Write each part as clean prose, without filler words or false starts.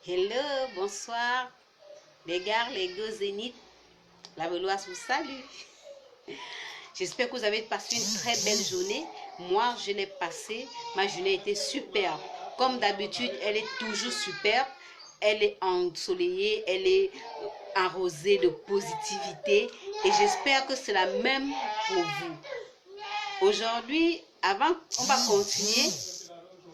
Hello, bonsoir. Les gars, les go Zénith, la Veloise vous salue. J'espère que vous avez passé une très belle journée. Moi, je l'ai passée. Ma journée était superbe. Comme d'habitude, elle est toujours superbe. Elle est ensoleillée, elle est arrosée de positivité. Et j'espère que c'est la même pour vous. Aujourd'hui, on va continuer.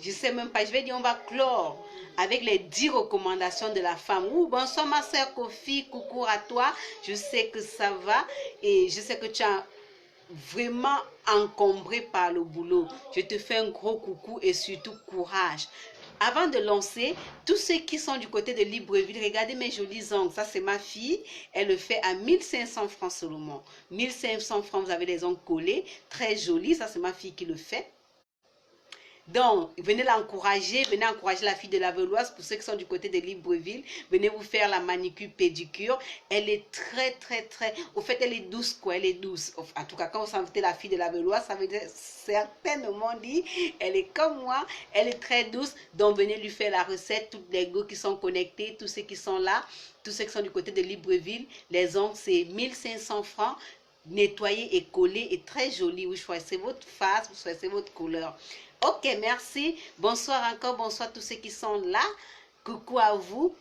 Je sais même pas, je vais dire on va clore avec les 10 recommandations de la femme. Bonsoir ma soeur Kofi, coucou à toi. Je sais que ça va et je sais que tu as vraiment encombré par le boulot. Je te fais un gros coucou et surtout courage. Avant de lancer, tous ceux qui sont du côté de Libreville, regardez mes jolis ongles. Ça, c'est ma fille. Elle le fait à 1500 francs seulement. 1500 francs, vous avez les ongles collés. Très jolis. Ça, c'est ma fille qui le fait. Donc, venez l'encourager, venez encourager la fille de la Veloise. Pour ceux qui sont du côté de Libreville, venez vous faire la manicure pédicure. Elle est très, au fait, elle est douce, quoi, elle est douce. En tout cas, quand vous sentez la fille de la Veloise, ça veut dire certainement dire, elle est comme moi, elle est très douce. Donc, venez lui faire la recette, toutes les go qui sont connectés, tous ceux qui sont là, tous ceux qui sont du côté de Libreville. Les ongles, c'est 1500 francs. Nettoyé et collé et très joli. Vous choisissez votre face, vous choisissez votre couleur. Ok, merci. Bonsoir encore, bonsoir tous ceux qui sont là. Coucou à vous.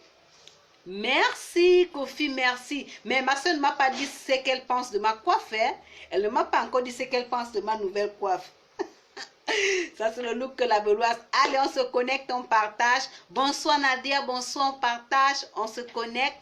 Merci, Kofi, merci. Mais ma soeur ne m'a pas dit ce qu'elle pense de ma coiffe. Hein? Elle ne m'a pas encore dit ce qu'elle pense de ma nouvelle coiffe. Ça, c'est le look que la Veloise. Allez, on se connecte, on partage. Bonsoir Nadia, bonsoir, on partage, on se connecte.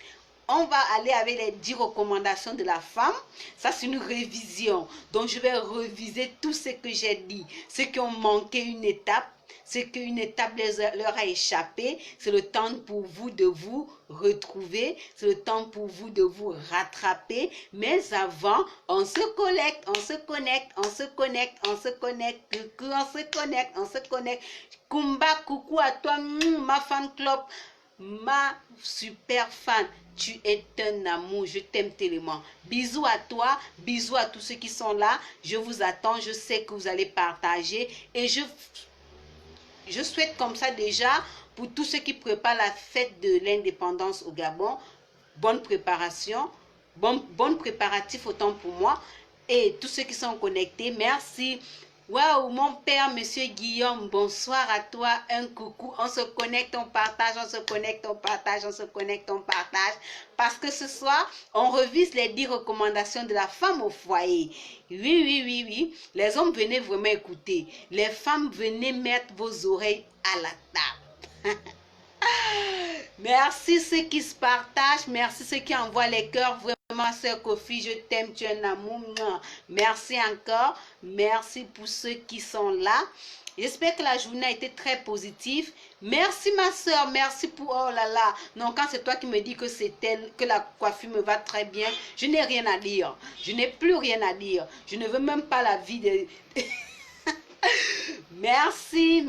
On va aller avec les 10 recommandations de la femme. Ça, c'est une révision. Donc, je vais reviser tout ce que j'ai dit. Ceux qui ont manqué une étape, ceux qu'une étape leur a échappé, c'est le temps pour vous de vous retrouver. C'est le temps pour vous de vous rattraper. Mais avant, on se connecte, on se connecte, on se connecte, on se connecte. Coucou, on se connecte, on se connecte. Kumba, coucou à toi, ma fan club. Ma super fan, tu es un amour, je t'aime tellement. Bisous à toi, bisous à tous ceux qui sont là. Je vous attends, je sais que vous allez partager. Et je souhaite comme ça déjà, pour tous ceux qui préparent la fête de l'indépendance au Gabon, bonne préparation, bon préparatif autant pour moi. Et tous ceux qui sont connectés, merci. Waouh, mon père, monsieur Guillaume, bonsoir à toi, un coucou. On se connecte, on partage, on se connecte, on partage, on se connecte, on partage. Parce que ce soir, on revise les 10 recommandations de la femme au foyer. Oui. Les hommes, venez vraiment écouter. Les femmes, venez mettre vos oreilles à la table. Merci ceux qui se partagent, merci ceux qui envoient les cœurs. Vraiment, sœur Kofi, je t'aime, tu es un amour. Merci encore, merci pour ceux qui sont là. J'espère que la journée a été très positive. Merci ma soeur, merci pour... Oh là là. Non, quand c'est toi qui me dis que c'est elle, que la coiffure me va très bien, je n'ai rien à dire. Je n'ai plus rien à dire. Je ne veux même pas la vie de... Merci.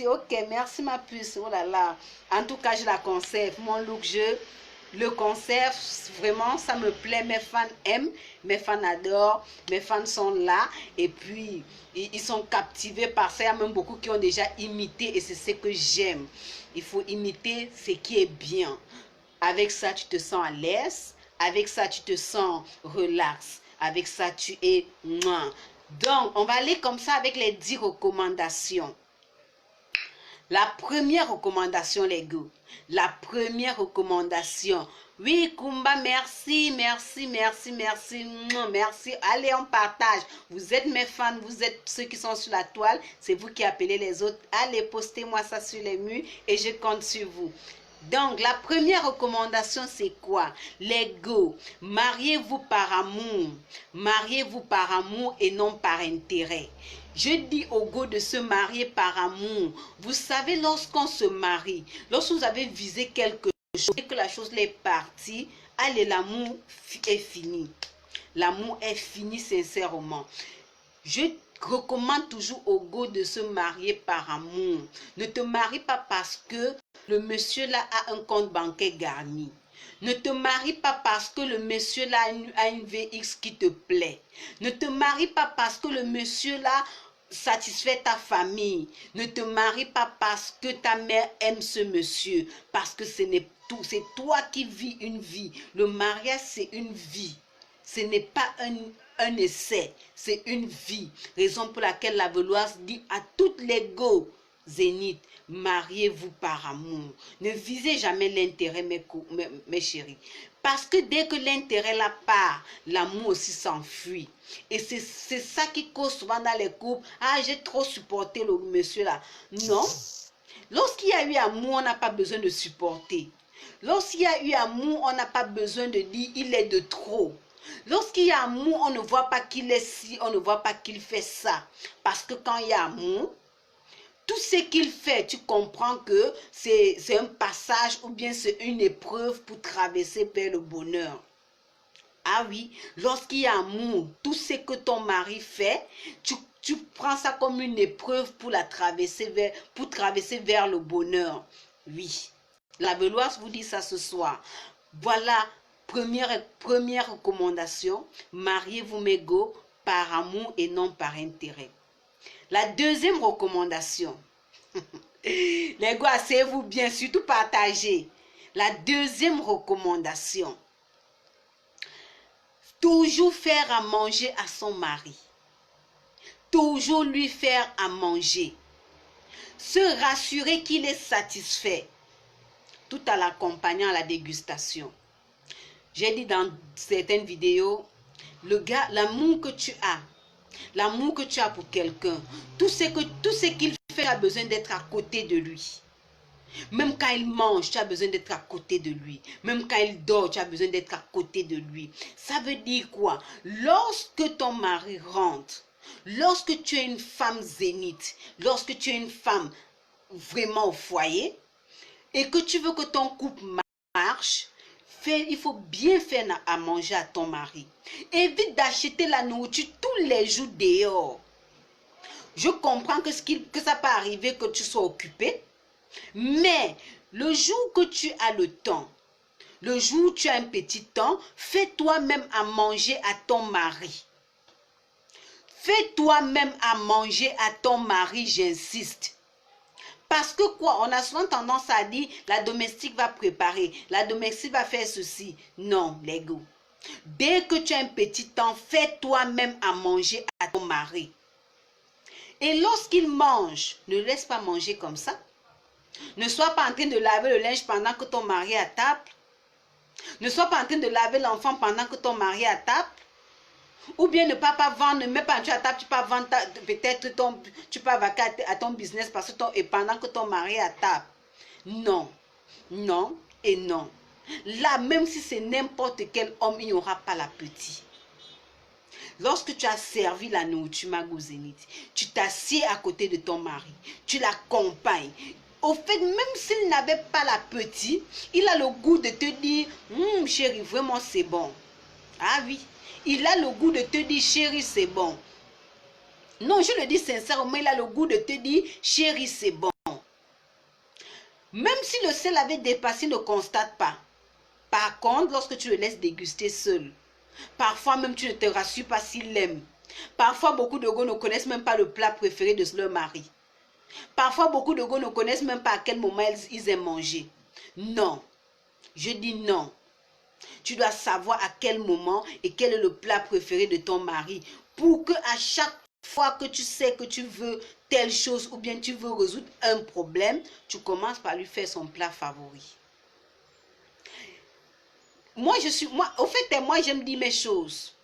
Ok, merci ma puce. Oh là là. En tout cas, je la conserve. Mon look, je le conserve. Vraiment, ça me plaît. Mes fans aiment. Mes fans adorent. Mes fans sont là. Et puis, ils sont captivés par ça. Il y a même beaucoup qui ont déjà imité. Et c'est ce que j'aime. Il faut imiter ce qui est bien. Avec ça, tu te sens à l'aise. Avec ça, tu te sens relax. Avec ça, tu es... Donc, on va aller comme ça avec les 10 recommandations. La première recommandation, les gars. La première recommandation. Oui, Kumba, merci. Allez, on partage. Vous êtes mes fans, vous êtes ceux qui sont sur la toile. C'est vous qui appelez les autres. Allez, postez-moi ça sur les murs et je compte sur vous. Donc, la première recommandation, c'est quoi? Les go, mariez-vous par amour. Mariez-vous par amour et non par intérêt. Je dis aux go de se marier par amour. Vous savez, lorsqu'on se marie, lorsque vous avez visé quelque chose et que la chose est partie, allez, l'amour est fini. L'amour est fini sincèrement. Je recommande toujours aux go de se marier par amour. Ne te marie pas parce que le monsieur là a un compte bancaire garni. Ne te marie pas parce que le monsieur là a une VX qui te plaît. Ne te marie pas parce que le monsieur là satisfaire ta famille. Ne te marie pas parce que ta mère aime ce monsieur, parce que ce n'est tout, c'est toi qui vis une vie. Le mariage, c'est une vie. Ce n'est pas un essai, c'est une vie. Raison pour laquelle la Veloise dit à toutes les go zénith, mariez-vous par amour. Ne visez jamais l'intérêt, mes chéris. Parce que dès que l'intérêt la part, l'amour aussi s'enfuit. Et c'est ça qui cause souvent dans les couples. Ah, j'ai trop supporté le monsieur là. Non. Lorsqu'il y a eu amour, on n'a pas besoin de supporter. Lorsqu'il y a eu amour, on n'a pas besoin de dire il est de trop. Lorsqu'il y a amour, on ne voit pas qu'il est ci, on ne voit pas qu'il fait ça. Parce que quand il y a amour, tout ce qu'il fait, tu comprends que c'est un passage ou bien c'est une épreuve pour traverser vers le bonheur. Ah oui, lorsqu'il y a amour, tout ce que ton mari fait, tu prends ça comme une épreuve pour traverser vers le bonheur. Oui, la Veloise vous dit ça ce soir. Voilà, première recommandation, mariez-vous mégo par amour et non par intérêt. La deuxième recommandation, les gars, asseyez-vous bien, surtout partagez. La deuxième recommandation, toujours faire à manger à son mari. Toujours lui faire à manger. Se rassurer qu'il est satisfait, tout en l'accompagnant à la dégustation. J'ai dit dans certaines vidéos, l'amour que tu as, l'amour que tu as pour quelqu'un, tout ce qu'il fait, tu as besoin d'être à côté de lui. Même quand il mange, tu as besoin d'être à côté de lui. Même quand il dort, tu as besoin d'être à côté de lui. Ça veut dire quoi? Lorsque ton mari rentre, lorsque tu es une femme zénith, lorsque tu es une femme vraiment au foyer, et que tu veux que ton couple marche, il faut bien faire à manger à ton mari. Évite d'acheter la nourriture tous les jours dehors. Je comprends que ça peut arriver que tu sois occupé, mais le jour que tu as le temps, le jour où tu as un petit temps, fais toi-même à manger à ton mari. Fais toi-même à manger à ton mari, j'insiste. Parce que quoi, on a souvent tendance à dire, la domestique va préparer, la domestique va faire ceci. Non, les gars. Dès que tu as un petit temps, fais toi-même à manger à ton mari. Et lorsqu'il mange, ne laisse pas manger comme ça. Ne sois pas en train de laver le linge pendant que ton mari est à table. Ne sois pas en train de laver l'enfant pendant que ton mari est à table. Ou bien ne pas vendre, ne mets pas à table, tu peux vendre peut-être tu peux vaquer à ton business parce que et pendant que ton mari est à table. Non, non et non. Là, même si c'est n'importe quel homme, il n'y aura pas l'appétit. Lorsque tu as servi la nourriture, ma zénith, tu t'assieds à côté de ton mari, tu l'accompagnes. Au fait, même s'il n'avait pas l'appétit, il a le goût de te dire, chérie, vraiment c'est bon. Ah oui, il a le goût de te dire, chérie, c'est bon. Non, je le dis sincèrement, il a le goût de te dire, chérie, c'est bon. Même si le sel avait dépassé, il ne constate pas. Par contre, lorsque tu le laisses déguster seul, parfois même tu ne te rassures pas s'il l'aime. Parfois, beaucoup de gars ne connaissent même pas le plat préféré de leur mari. Parfois, beaucoup de gars ne connaissent même pas à quel moment ils aiment manger. Non, je dis non. Tu dois savoir à quel moment et quel est le plat préféré de ton mari pour que à chaque fois que tu sais que tu veux telle chose ou bien tu veux résoudre un problème, tu commences par lui faire son plat favori. Moi, j'aime dire mes choses.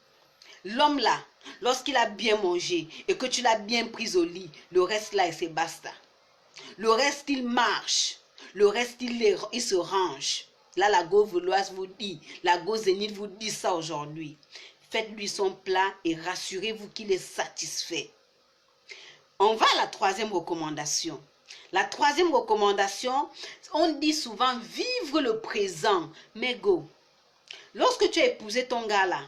L'homme là, lorsqu'il a bien mangé et que tu l'as bien pris au lit, le reste là, c'est basta. Le reste, il marche. Le reste, il se range. Là, la go Veloise vous dit, la go zénith vous dit ça aujourd'hui. Faites-lui son plat et rassurez-vous qu'il est satisfait. On va à la troisième recommandation. La troisième recommandation, on dit souvent vivre le présent. Mais go, lorsque tu as épousé ton gars là,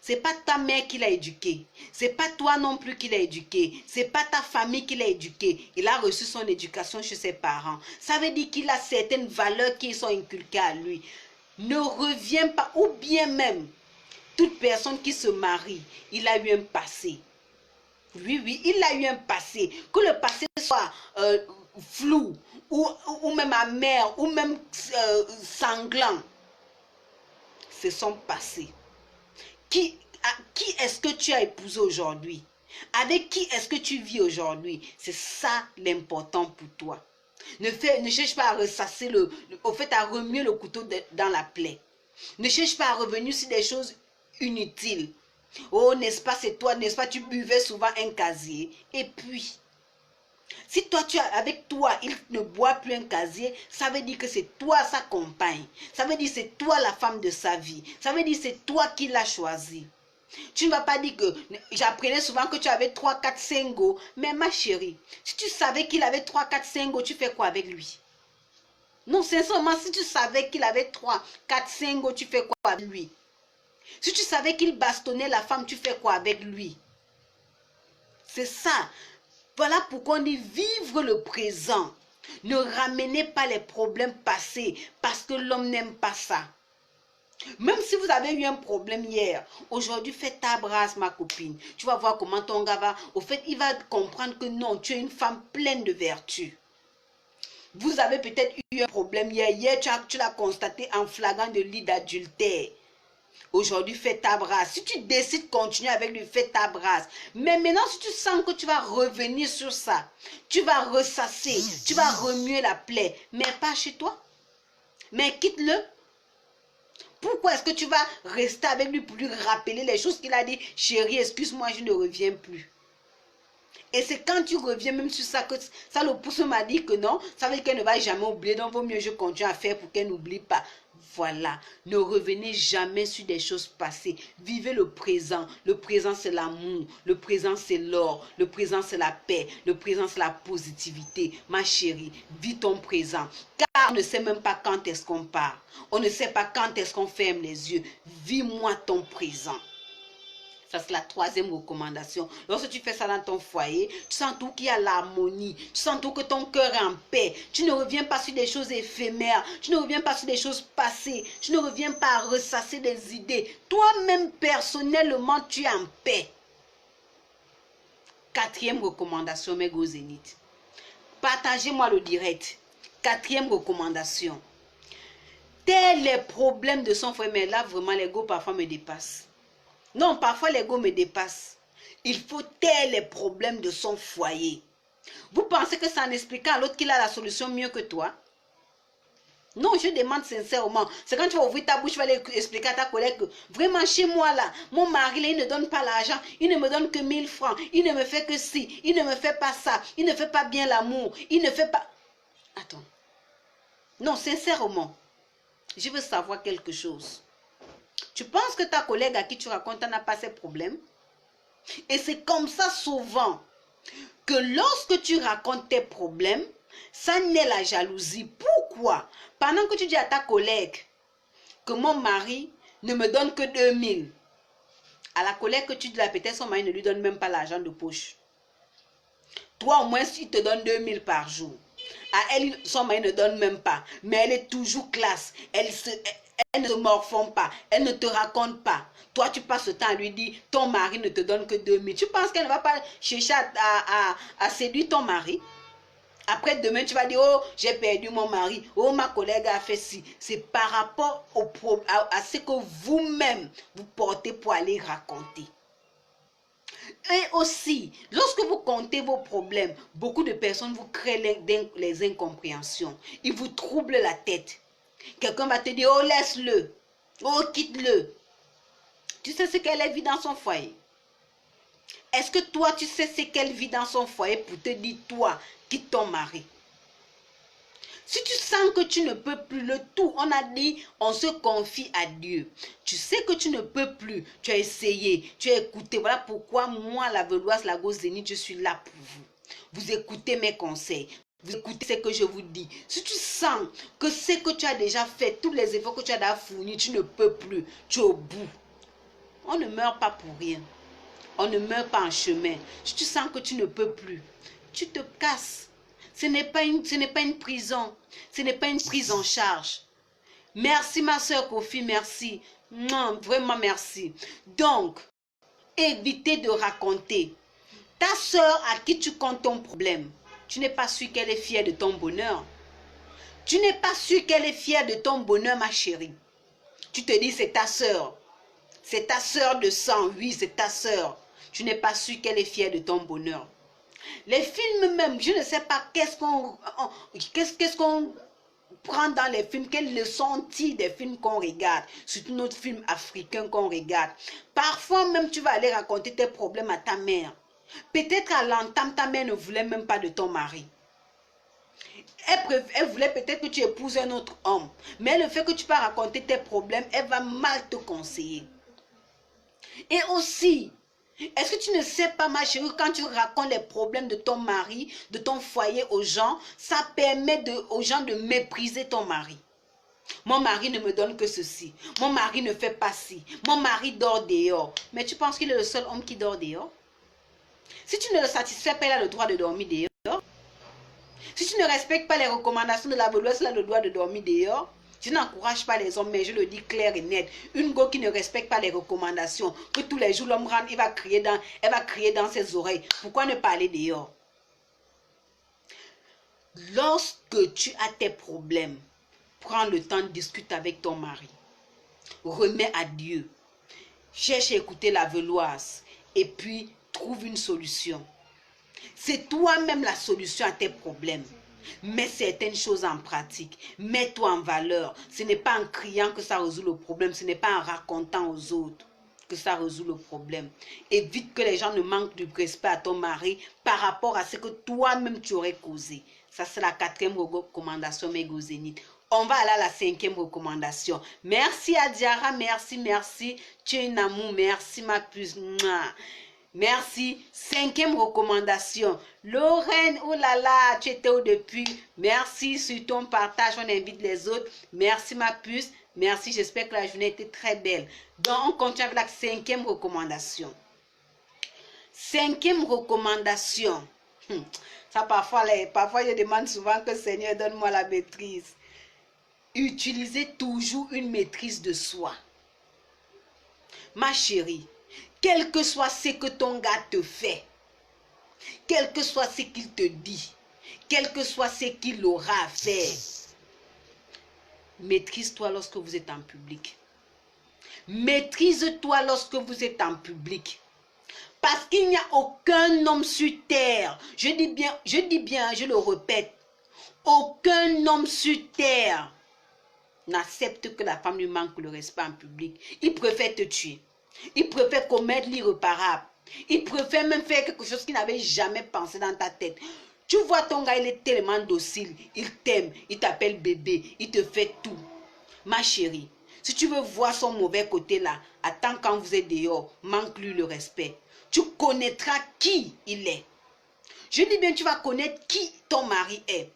c'est pas ta mère qui l'a éduqué. C'est pas toi non plus qui l'a éduqué. C'est pas ta famille qui l'a éduqué. Il a reçu son éducation chez ses parents. Ça veut dire qu'il a certaines valeurs qui sont inculquées à lui. Ne reviens pas, ou bien même, toute personne qui se marie, il a eu un passé. Oui, oui, il a eu un passé. Que le passé soit flou, ou même amer, ou même sanglant. C'est son passé. Qui est-ce que tu as épousé aujourd'hui? Avec qui est-ce que tu vis aujourd'hui? C'est ça l'important pour toi. Ne cherche pas à ressasser à remuer le couteau dans la plaie. Ne cherche pas à revenir sur des choses inutiles. Oh, n'est-ce pas, c'est toi, n'est-ce pas, tu buvais souvent un casier. Et puis, si toi, avec toi, il ne boit plus un casier, ça veut dire que c'est toi sa compagne. Ça veut dire que c'est toi la femme de sa vie. Ça veut dire que c'est toi qui l'as choisi. Tu ne vas pas dire que j'apprenais souvent que tu avais 3, 4 singles. Mais ma chérie, si tu savais qu'il avait 3, 4 singles, tu fais quoi avec lui? Non, sincèrement, si tu savais qu'il avait 3, 4 singles, tu fais quoi avec lui? Si tu savais qu'il bastonnait la femme, tu fais quoi avec lui? C'est ça. Voilà pourquoi on dit vivre le présent. Ne ramenez pas les problèmes passés parce que l'homme n'aime pas ça. Même si vous avez eu un problème hier, aujourd'hui fais ta brasse ma copine. Tu vas voir comment ton gars va. Au fait, il va comprendre que non, tu es une femme pleine de vertus. Vous avez peut-être eu un problème hier. Hier, tu l'as constaté en flagrant de lit d'adultère. Aujourd'hui, fais ta brasse. Si tu décides de continuer avec lui, fais ta brasse. Mais maintenant, si tu sens que tu vas revenir sur ça, tu vas ressasser, tu vas remuer la plaie, mais pas chez toi. Mais quitte-le. Pourquoi est-ce que tu vas rester avec lui pour lui rappeler les choses qu'il a dit? Chérie, excuse-moi, je ne reviens plus. Et c'est quand tu reviens même sur ça que ça le pousse m'a dit que non, ça veut dire qu'elle ne va jamais oublier, donc il vaut mieux que je continue à faire pour qu'elle n'oublie pas. Voilà, ne revenez jamais sur des choses passées. Vivez le présent. Le présent, c'est l'amour. Le présent, c'est l'or. Le présent, c'est la paix. Le présent, c'est la positivité. Ma chérie, vis ton présent. Car on ne sait même pas quand est-ce qu'on part. On ne sait pas quand est-ce qu'on ferme les yeux. Vis-moi ton présent. Ça, c'est la troisième recommandation. Lorsque tu fais ça dans ton foyer, tu sens tout qu'il y a l'harmonie. Tu sens tout que ton cœur est en paix. Tu ne reviens pas sur des choses éphémères. Tu ne reviens pas sur des choses passées. Tu ne reviens pas à ressasser des idées. Toi-même, personnellement, tu es en paix. Quatrième recommandation, mes gros zéniths. Partagez-moi le direct. Quatrième recommandation. Tels les problèmes de son frère, mais là, vraiment, l'ego parfois me dépasse. Non, parfois l'ego me dépasse. Il faut taire les problèmes de son foyer. Vous pensez que c'est en expliquant à l'autre qu'il a la solution mieux que toi? Non, je demande sincèrement. C'est quand tu vas ouvrir ta bouche, tu vas aller expliquer à ta collègue que vraiment chez moi là, mon mari là, il ne donne pas l'argent, il ne me donne que 1000 francs, il ne me fait que ci, il ne me fait pas ça, il ne fait pas bien l'amour, il ne fait pas... Attends. Non, sincèrement, je veux savoir quelque chose. Tu penses que ta collègue à qui tu racontes n'a pas ces problèmes? Et c'est comme ça souvent que lorsque tu racontes tes problèmes, ça naît la jalousie. Pourquoi? Pendant que tu dis à ta collègue que mon mari ne me donne que 2000, à la collègue que tu dis là, peut-être son mari ne lui donne même pas l'argent de poche. Toi, au moins, il te donne 2000 par jour. À elle, son mari ne donne même pas. Mais elle est toujours classe. Elle ne se morfond pas. Elle ne te raconte pas. Toi, tu passes le temps à lui dire, ton mari ne te donne que 2000. Tu penses qu'elle ne va pas chercher à séduire ton mari? Après, demain, tu vas dire, oh, j'ai perdu mon mari. Oh, ma collègue a fait ci. C'est par rapport à ce que vous-même, vous portez pour aller raconter. Et aussi, lorsque vous comptez vos problèmes, beaucoup de personnes vous créent les incompréhensions. Ils vous troublent la tête. Quelqu'un va te dire, oh laisse-le, oh quitte-le. Tu sais ce qu'elle vit dans son foyer? Est-ce que toi tu sais ce qu'elle vit dans son foyer pour te dire, toi, quitte ton mari? Si tu sens que tu ne peux plus, le tout, on a dit, on se confie à Dieu. Tu sais que tu ne peux plus, tu as essayé, tu as écouté. Voilà pourquoi moi, la Veloise, la Go Zénith, je suis là pour vous. Vous écoutez mes conseils. Vous écoutez ce que je vous dis. Si tu sens que ce que tu as déjà fait, tous les efforts que tu as déjà fournis, tu ne peux plus, tu es au bout. On ne meurt pas pour rien. On ne meurt pas en chemin. Si tu sens que tu ne peux plus, tu te casses. Ce n'est pas une prison. Ce n'est pas une prise en charge. Merci ma soeur Kofi, merci. Non, vraiment merci. Donc, évitez de raconter. Ta soeur à qui tu comptes ton problème, tu n'es pas sûr qu'elle est fière de ton bonheur. Tu n'es pas sûr qu'elle est fière de ton bonheur, ma chérie. Tu te dis, c'est ta soeur. C'est ta soeur de sang. Oui, c'est ta soeur. Tu n'es pas sûr qu'elle est fière de ton bonheur. Les films même, je ne sais pas qu'est-ce qu'on prend dans les films, quelles leçons tire des films qu'on regarde, surtout notre film africain qu'on regarde. Parfois même, tu vas aller raconter tes problèmes à ta mère. Peut-être à l'entame, ta mère ne voulait même pas de ton mari. Elle voulait peut-être que tu épouses un autre homme. Mais le fait que tu vas raconter tes problèmes, elle va mal te conseiller. Et aussi, est-ce que tu ne sais pas, ma chérie, quand tu racontes les problèmes de ton mari, de ton foyer aux gens, ça permet aux gens de mépriser ton mari. Mon mari ne me donne que ceci. Mon mari ne fait pas ci. Mon mari dort dehors. Mais tu penses qu'il est le seul homme qui dort dehors? Si tu ne le satisfais pas, il a le droit de dormir dehors. Si tu ne respectes pas les recommandations de la Bellouise, il a le droit de dormir dehors. Je n'encourage pas les hommes, mais je le dis clair et net. Une go qui ne respecte pas les recommandations, que tous les jours l'homme rentre, elle va crier dans ses oreilles. Pourquoi ne pas aller dehors? Lorsque tu as tes problèmes, prends le temps de discuter avec ton mari. Remets à Dieu. Cherche à écouter la Veloise et puis trouve une solution. C'est toi-même la solution à tes problèmes. Mets certaines choses en pratique. Mets-toi en valeur. Ce n'est pas en criant que ça résout le problème. Ce n'est pas en racontant aux autres que ça résout le problème. Évite que les gens ne manquent de respect à ton mari par rapport à ce que toi-même tu aurais causé. Ça, c'est la 4e recommandation Mégo Zénith. On va aller à la 5e recommandation. Merci Adiara, merci. Tu es un amour, merci ma puce. Merci. 5e recommandation. Lorraine, oh là là, tu étais où depuis? Merci sur ton partage. On invite les autres. Merci ma puce. Merci. J'espère que la journée était très belle. Donc, on continue avec la 5e recommandation. 5e recommandation. Ça, parfois, je demande souvent que Seigneur, donne-moi la maîtrise. Utilisez toujours une maîtrise de soi. Ma chérie, quel que soit ce que ton gars te fait, quel que soit ce qu'il te dit, quel que soit ce qu'il aura à faire, maîtrise-toi lorsque vous êtes en public. Maîtrise-toi lorsque vous êtes en public. Parce qu'il n'y a aucun homme sur terre, je dis bien, je le répète, aucun homme sur terre n'accepte que la femme lui manque le respect en public. Il préfère te tuer. Il préfère commettre l'irréparable. Il préfère même faire quelque chose qu'il n'avait jamais pensé dans ta tête. Tu vois ton gars, il est tellement docile. Il t'aime, il t'appelle bébé, il te fait tout. Ma chérie, si tu veux voir son mauvais côté là, attends quand vous êtes dehors, manque-lui le respect. Tu connaîtras qui il est. Je dis bien, tu vas connaître qui ton mari est.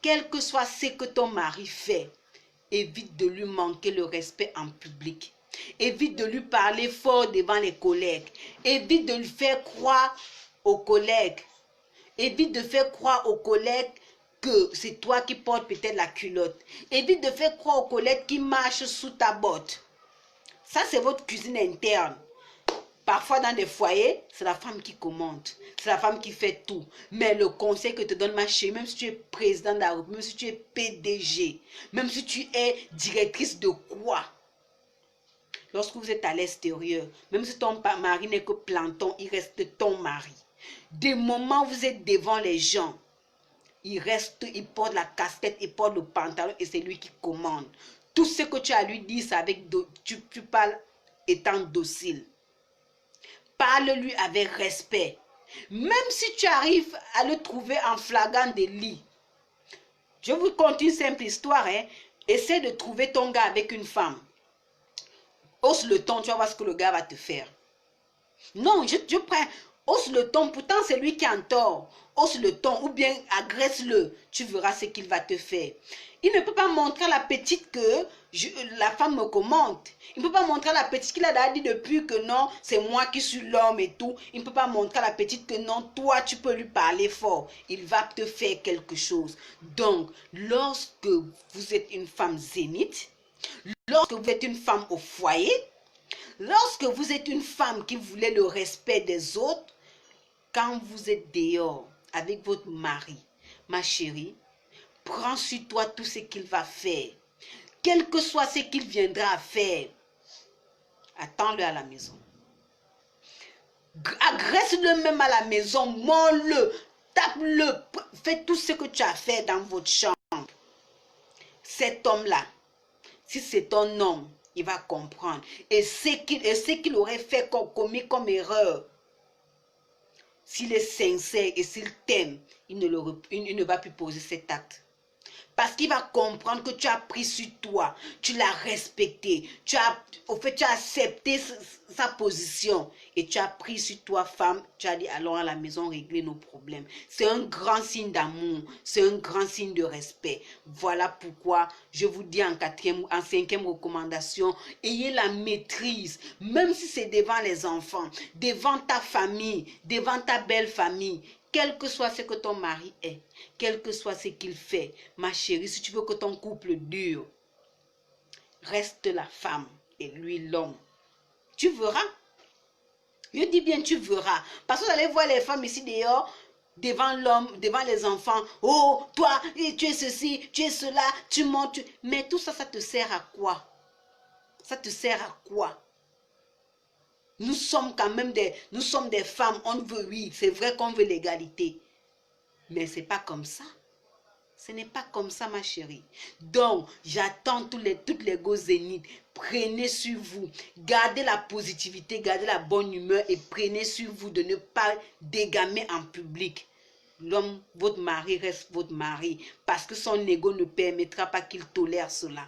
Quel que soit ce que ton mari fait, évite de lui manquer le respect en public. Évite de lui parler fort devant les collègues. Évite de lui faire croire aux collègues. Évite de faire croire aux collègues que c'est toi qui portes peut-être la culotte. Évite de faire croire aux collègues qui marchent sous ta botte. Ça, c'est votre cuisine interne. Parfois, dans des foyers, c'est la femme qui commande. C'est la femme qui fait tout. Mais le conseil que te donne ma chérie, même si tu es président de la République, même si tu es PDG, même si tu es directrice de quoi, lorsque vous êtes à l'extérieur, même si ton mari n'est que planton, il reste ton mari. Des moments où vous êtes devant les gens, il porte la casquette, il porte le pantalon et c'est lui qui commande. Tout ce que tu as à lui dire, c'est avec tu parles étant docile. Parle-lui avec respect. Même si tu arrives à le trouver en flagrant délit. Je vous conte une simple histoire. Essaie de trouver ton gars avec une femme. Hausse le ton, tu vas voir ce que le gars va te faire. Non, je prends. Hausse le ton, pourtant c'est lui qui est en tort. Hausse le ton ou bien agresse-le. Tu verras ce qu'il va te faire. Il ne peut pas montrer à la petite que la femme me commande. Il ne peut pas montrer à la petite qu'il a dit depuis que non, c'est moi qui suis l'homme et tout. Il ne peut pas montrer à la petite que non, toi tu peux lui parler fort. Il va te faire quelque chose. Donc, lorsque vous êtes une femme zénith, lorsque vous êtes une femme au foyer, lorsque vous êtes une femme qui voulait le respect des autres, quand vous êtes dehors avec votre mari, ma chérie, prends sur toi tout ce qu'il va faire. Quel que soit ce qu'il viendra à faire, attends-le à la maison. Agresse-le même à la maison, mords-le, tape-le, fais tout ce que tu as fait dans votre chambre. Cet homme-là, si c'est un homme, il va comprendre. Et ce qu'il aurait fait commis comme erreur, s'il est sincère et s'il t'aime, il ne va plus poser cet acte. Parce qu'il va comprendre que tu as pris sur toi, tu l'as respecté, tu as accepté sa position et tu as pris sur toi, femme, tu as dit allons à la maison régler nos problèmes. C'est un grand signe d'amour, c'est un grand signe de respect. Voilà pourquoi je vous dis en cinquième recommandation, ayez la maîtrise, même si c'est devant les enfants, devant ta famille, devant ta belle famille. Quel que soit ce que ton mari est, quel que soit ce qu'il fait, ma chérie, si tu veux que ton couple dure, reste la femme et lui l'homme. Tu verras. Je dis bien tu verras. Parce que vous allez voir les femmes ici dehors, devant l'homme, devant les enfants. Oh, toi, tu es ceci, tu es cela, tu montes. Mais tout ça, ça te sert à quoi? Ça te sert à quoi? Nous sommes quand même des femmes, on veut, oui, c'est vrai qu'on veut l'égalité. Mais ce n'est pas comme ça. Ce n'est pas comme ça, ma chérie. Donc, j'attends toutes les go zéniths. Prenez sur vous. Gardez la positivité, gardez la bonne humeur et prenez sur vous de ne pas dégamer en public. L'homme, votre mari, reste votre mari parce que son ego ne permettra pas qu'il tolère cela.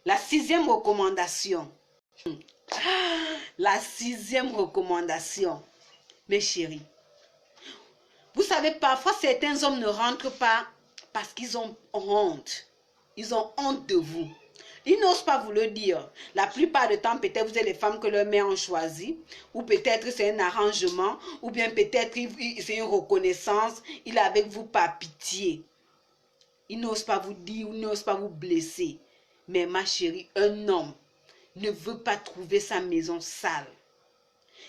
La sixième recommandation. La sixième recommandation, mes chéris. Vous savez, parfois certains hommes ne rentrent pas parce qu'ils ont honte. Ils ont honte de vous. Ils n'osent pas vous le dire. La plupart du temps, peut-être vous êtes les femmes que leurs mères ont choisies, ou peut-être c'est un arrangement, ou bien peut-être c'est une reconnaissance. Il est avec vous par pitié. Ils n'osent pas vous dire, ou n'osent pas vous blesser. Mais ma chérie, un homme ne veut pas trouver sa maison sale.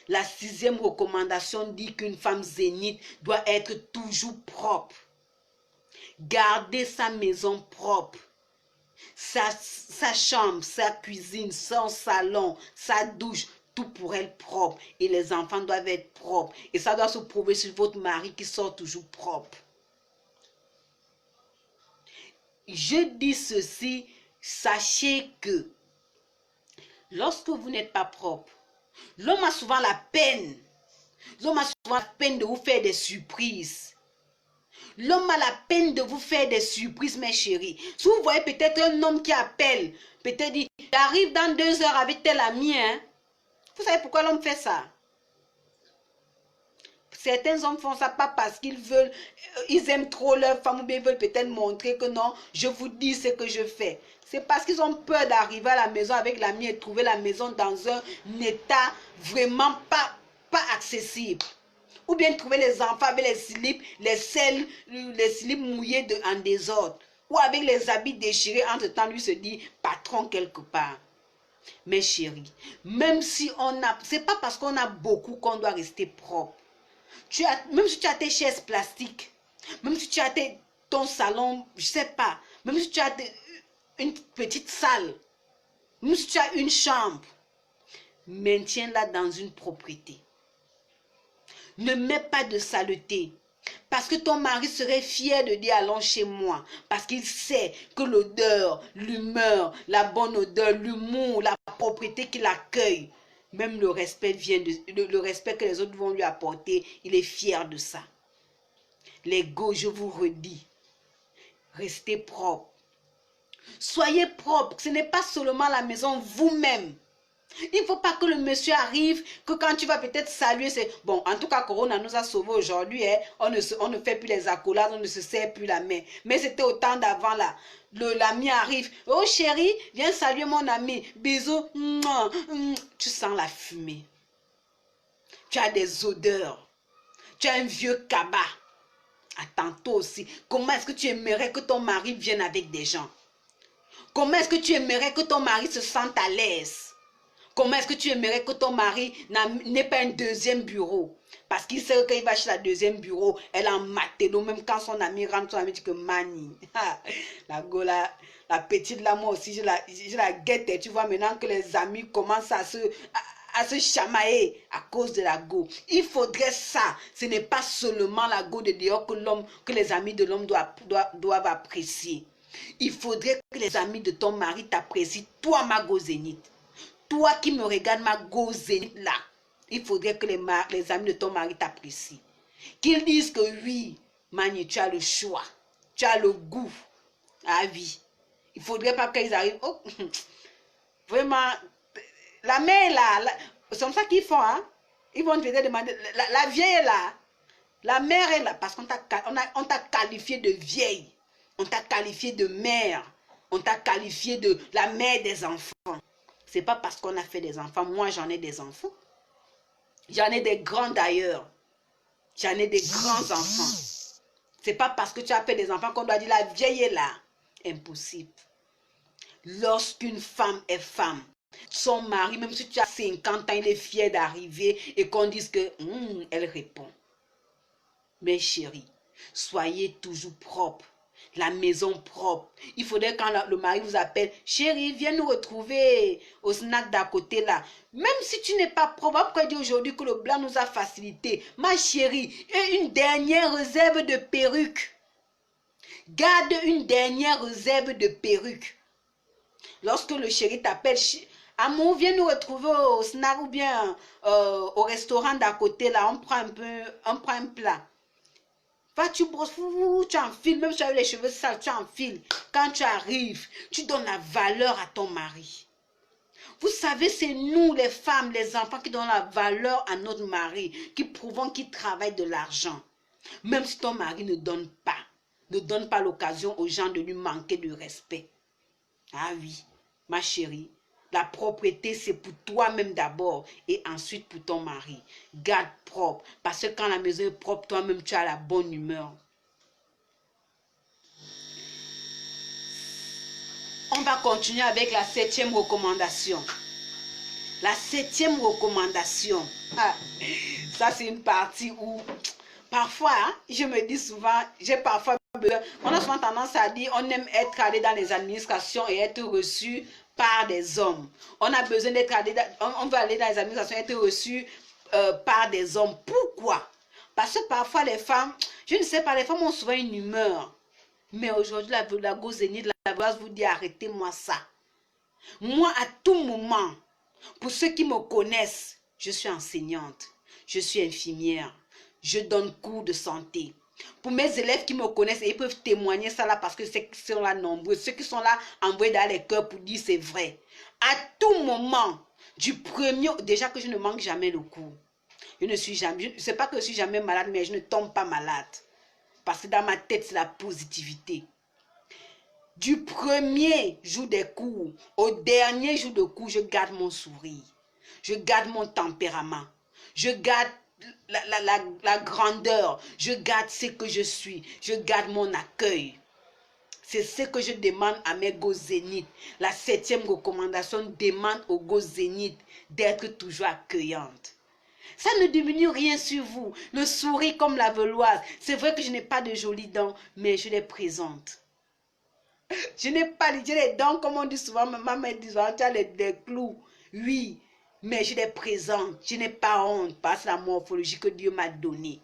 La sixième recommandation dit qu'une femme zénith doit être toujours propre. Garder sa maison propre. Sa chambre, sa cuisine, son salon, sa douche, tout pour elle propre. Et les enfants doivent être propres. Et ça doit se prouver sur votre mari qui sort toujours propre. Je dis ceci, sachez que lorsque vous n'êtes pas propre, l'homme a souvent la peine. L'homme a souvent la peine de vous faire des surprises. L'homme a la peine de vous faire des surprises, mes chéris. Si vous voyez peut-être un homme qui appelle, peut-être dit, j'arrive dans 2 heures avec tel ami, hein. Vous savez pourquoi l'homme fait ça? Certains hommes font ça pas parce qu'ils veulent, ils aiment trop leur femme ou bien ils veulent peut-être montrer que non, je vous dis ce que je fais. C'est parce qu'ils ont peur d'arriver à la maison avec l'ami et trouver la maison dans un état vraiment pas accessible. Ou bien trouver les enfants avec les slips, les slips mouillés en désordre. Ou avec les habits déchirés, entre-temps lui se dit patron quelque part. Mes chéris, même si on a, c'est pas parce qu'on a beaucoup qu'on doit rester propre. Même si tu as tes chaises plastiques, même si tu as ton salon, je sais pas, même si tu as une petite salle, même si tu as une chambre, maintiens-la dans une propriété. Ne mets pas de saleté. Parce que ton mari serait fier de dire allons chez moi. Parce qu'il sait que l'odeur, l'humeur, la bonne odeur, l'humour, la propriété qu'il accueille, même le respect le respect que les autres vont lui apporter, il est fier de ça. Les go, je vous redis, restez propre. Soyez propre. Ce n'est pas seulement la maison, vous-même. Il ne faut pas que le monsieur arrive, que quand tu vas peut-être saluer, c'est... Bon, en tout cas, Corona nous a sauvés aujourd'hui. Hein. On ne fait plus les accolades, on ne se serre plus la main. Mais c'était au temps d'avant là. L'ami arrive. Oh chérie, viens saluer mon ami. Bisous. Tu sens la fumée. Tu as des odeurs. Tu as un vieux cabas. À tantôt aussi. Comment est-ce que tu aimerais que ton mari vienne avec des gens? Comment est-ce que tu aimerais que ton mari se sente à l'aise? Comment est-ce que tu aimerais que ton mari n'ait pas un deuxième bureau? Parce qu'il sait qu'il va chez la deuxième bureau, elle est en matelot, même quand son ami rentre, son ami dit que Mani. La gola, la petite là, moi aussi, je la guette. Tu vois, maintenant que les amis commencent à se chamailler à cause de la go. Il faudrait ça. Ce n'est pas seulement la go de dehors que les amis de l'homme doivent apprécier. Il faudrait que les amis de ton mari t'apprécient. Toi, ma go zénith. Toi qui me regardes, ma go zénith là. Il faudrait que les amis de ton mari t'apprécient. Qu'ils disent que oui, Mani, tu as le choix. Tu as le goût à la vie. Il faudrait pas qu'ils arrivent. Oh, vraiment, la mère là, c'est comme ça qu'ils font. Hein? Ils vont te demander, la vieille est là. La mère est là parce qu'on t'a qualifié de vieille. On t'a qualifié de mère. On t'a qualifié de la mère des enfants. C'est pas parce qu'on a fait des enfants. Moi, j'en ai des enfants. J'en ai des grands d'ailleurs. J'en ai des grands enfants. C'est pas parce que tu as fait des enfants qu'on doit dire la vieille est là. Impossible. Lorsqu'une femme est femme, son mari, même si tu as 50 ans, il est fier d'arriver et qu'on dise que elle répond. Mes chéris, soyez toujours propres. La maison propre. Il faudrait quand le mari vous appelle, chérie, viens nous retrouver au snack d'à côté là. Même si tu n'es pas propre, pourquoi dire aujourd'hui que le blanc nous a facilité? Ma chérie, et une dernière réserve de perruque. Garde une dernière réserve de perruque. Lorsque le chéri t'appelle, amour, viens nous retrouver au snack ou bien au restaurant d'à côté là, on prend un plat. Va, tu brosses, tu enfiles, même si tu as les cheveux sales, tu enfiles. Quand tu arrives, tu donnes la valeur à ton mari. Vous savez, c'est nous les femmes, les enfants qui donnent la valeur à notre mari, qui prouvons qu'il travaille de l'argent. Même si ton mari ne donne pas l'occasion aux gens de lui manquer de respect. Ah oui, ma chérie, la propreté, c'est pour toi-même d'abord et ensuite pour ton mari. Garde propre, parce que quand la maison est propre, toi-même, tu as la bonne humeur. On va continuer avec la 7e recommandation. La 7e recommandation. Ça, c'est une partie où, parfois, je me dis souvent, on a souvent tendance à dire, on aime être allé dans les administrations et être reçu par des hommes. On a besoin d'être allé, on veut aller dans les administrations et être reçu par des hommes. Pourquoi? Parce que parfois les femmes, je ne sais pas, les femmes ont souvent une humeur. Mais aujourd'hui, la go zénith, la voix vous dit arrêtez-moi ça. Moi, à tout moment, pour ceux qui me connaissent, je suis enseignante, je suis infirmière, je donne cours de santé. Pour mes élèves qui me connaissent, et ils peuvent témoigner ça là parce que ceux qui sont là nombreux, ceux qui sont là envoyés dans les cœurs pour dire c'est vrai. À tout moment, du premier, déjà que je ne manque jamais le cours. Je ne sais pas que je suis jamais malade, mais je ne tombe pas malade. Parce que dans ma tête, c'est la positivité. Du premier jour des cours au dernier jour de cours, je garde mon sourire. Je garde mon tempérament. Je garde la grandeur. Je garde ce que je suis. Je garde mon accueil. C'est ce que je demande à mes go zénith. La 7e recommandation demande aux go zénith d'être toujours accueillante. Ça ne diminue rien sur vous. Le sourire comme la veloise. C'est vrai que je n'ai pas de jolies dents, mais je les présente. Je n'ai pas les dents, comme on dit souvent. Maman dit souvent, tu as des clous. Oui, mais je les présente. Je n'ai pas honte parce que la morphologie que Dieu m'a donnée.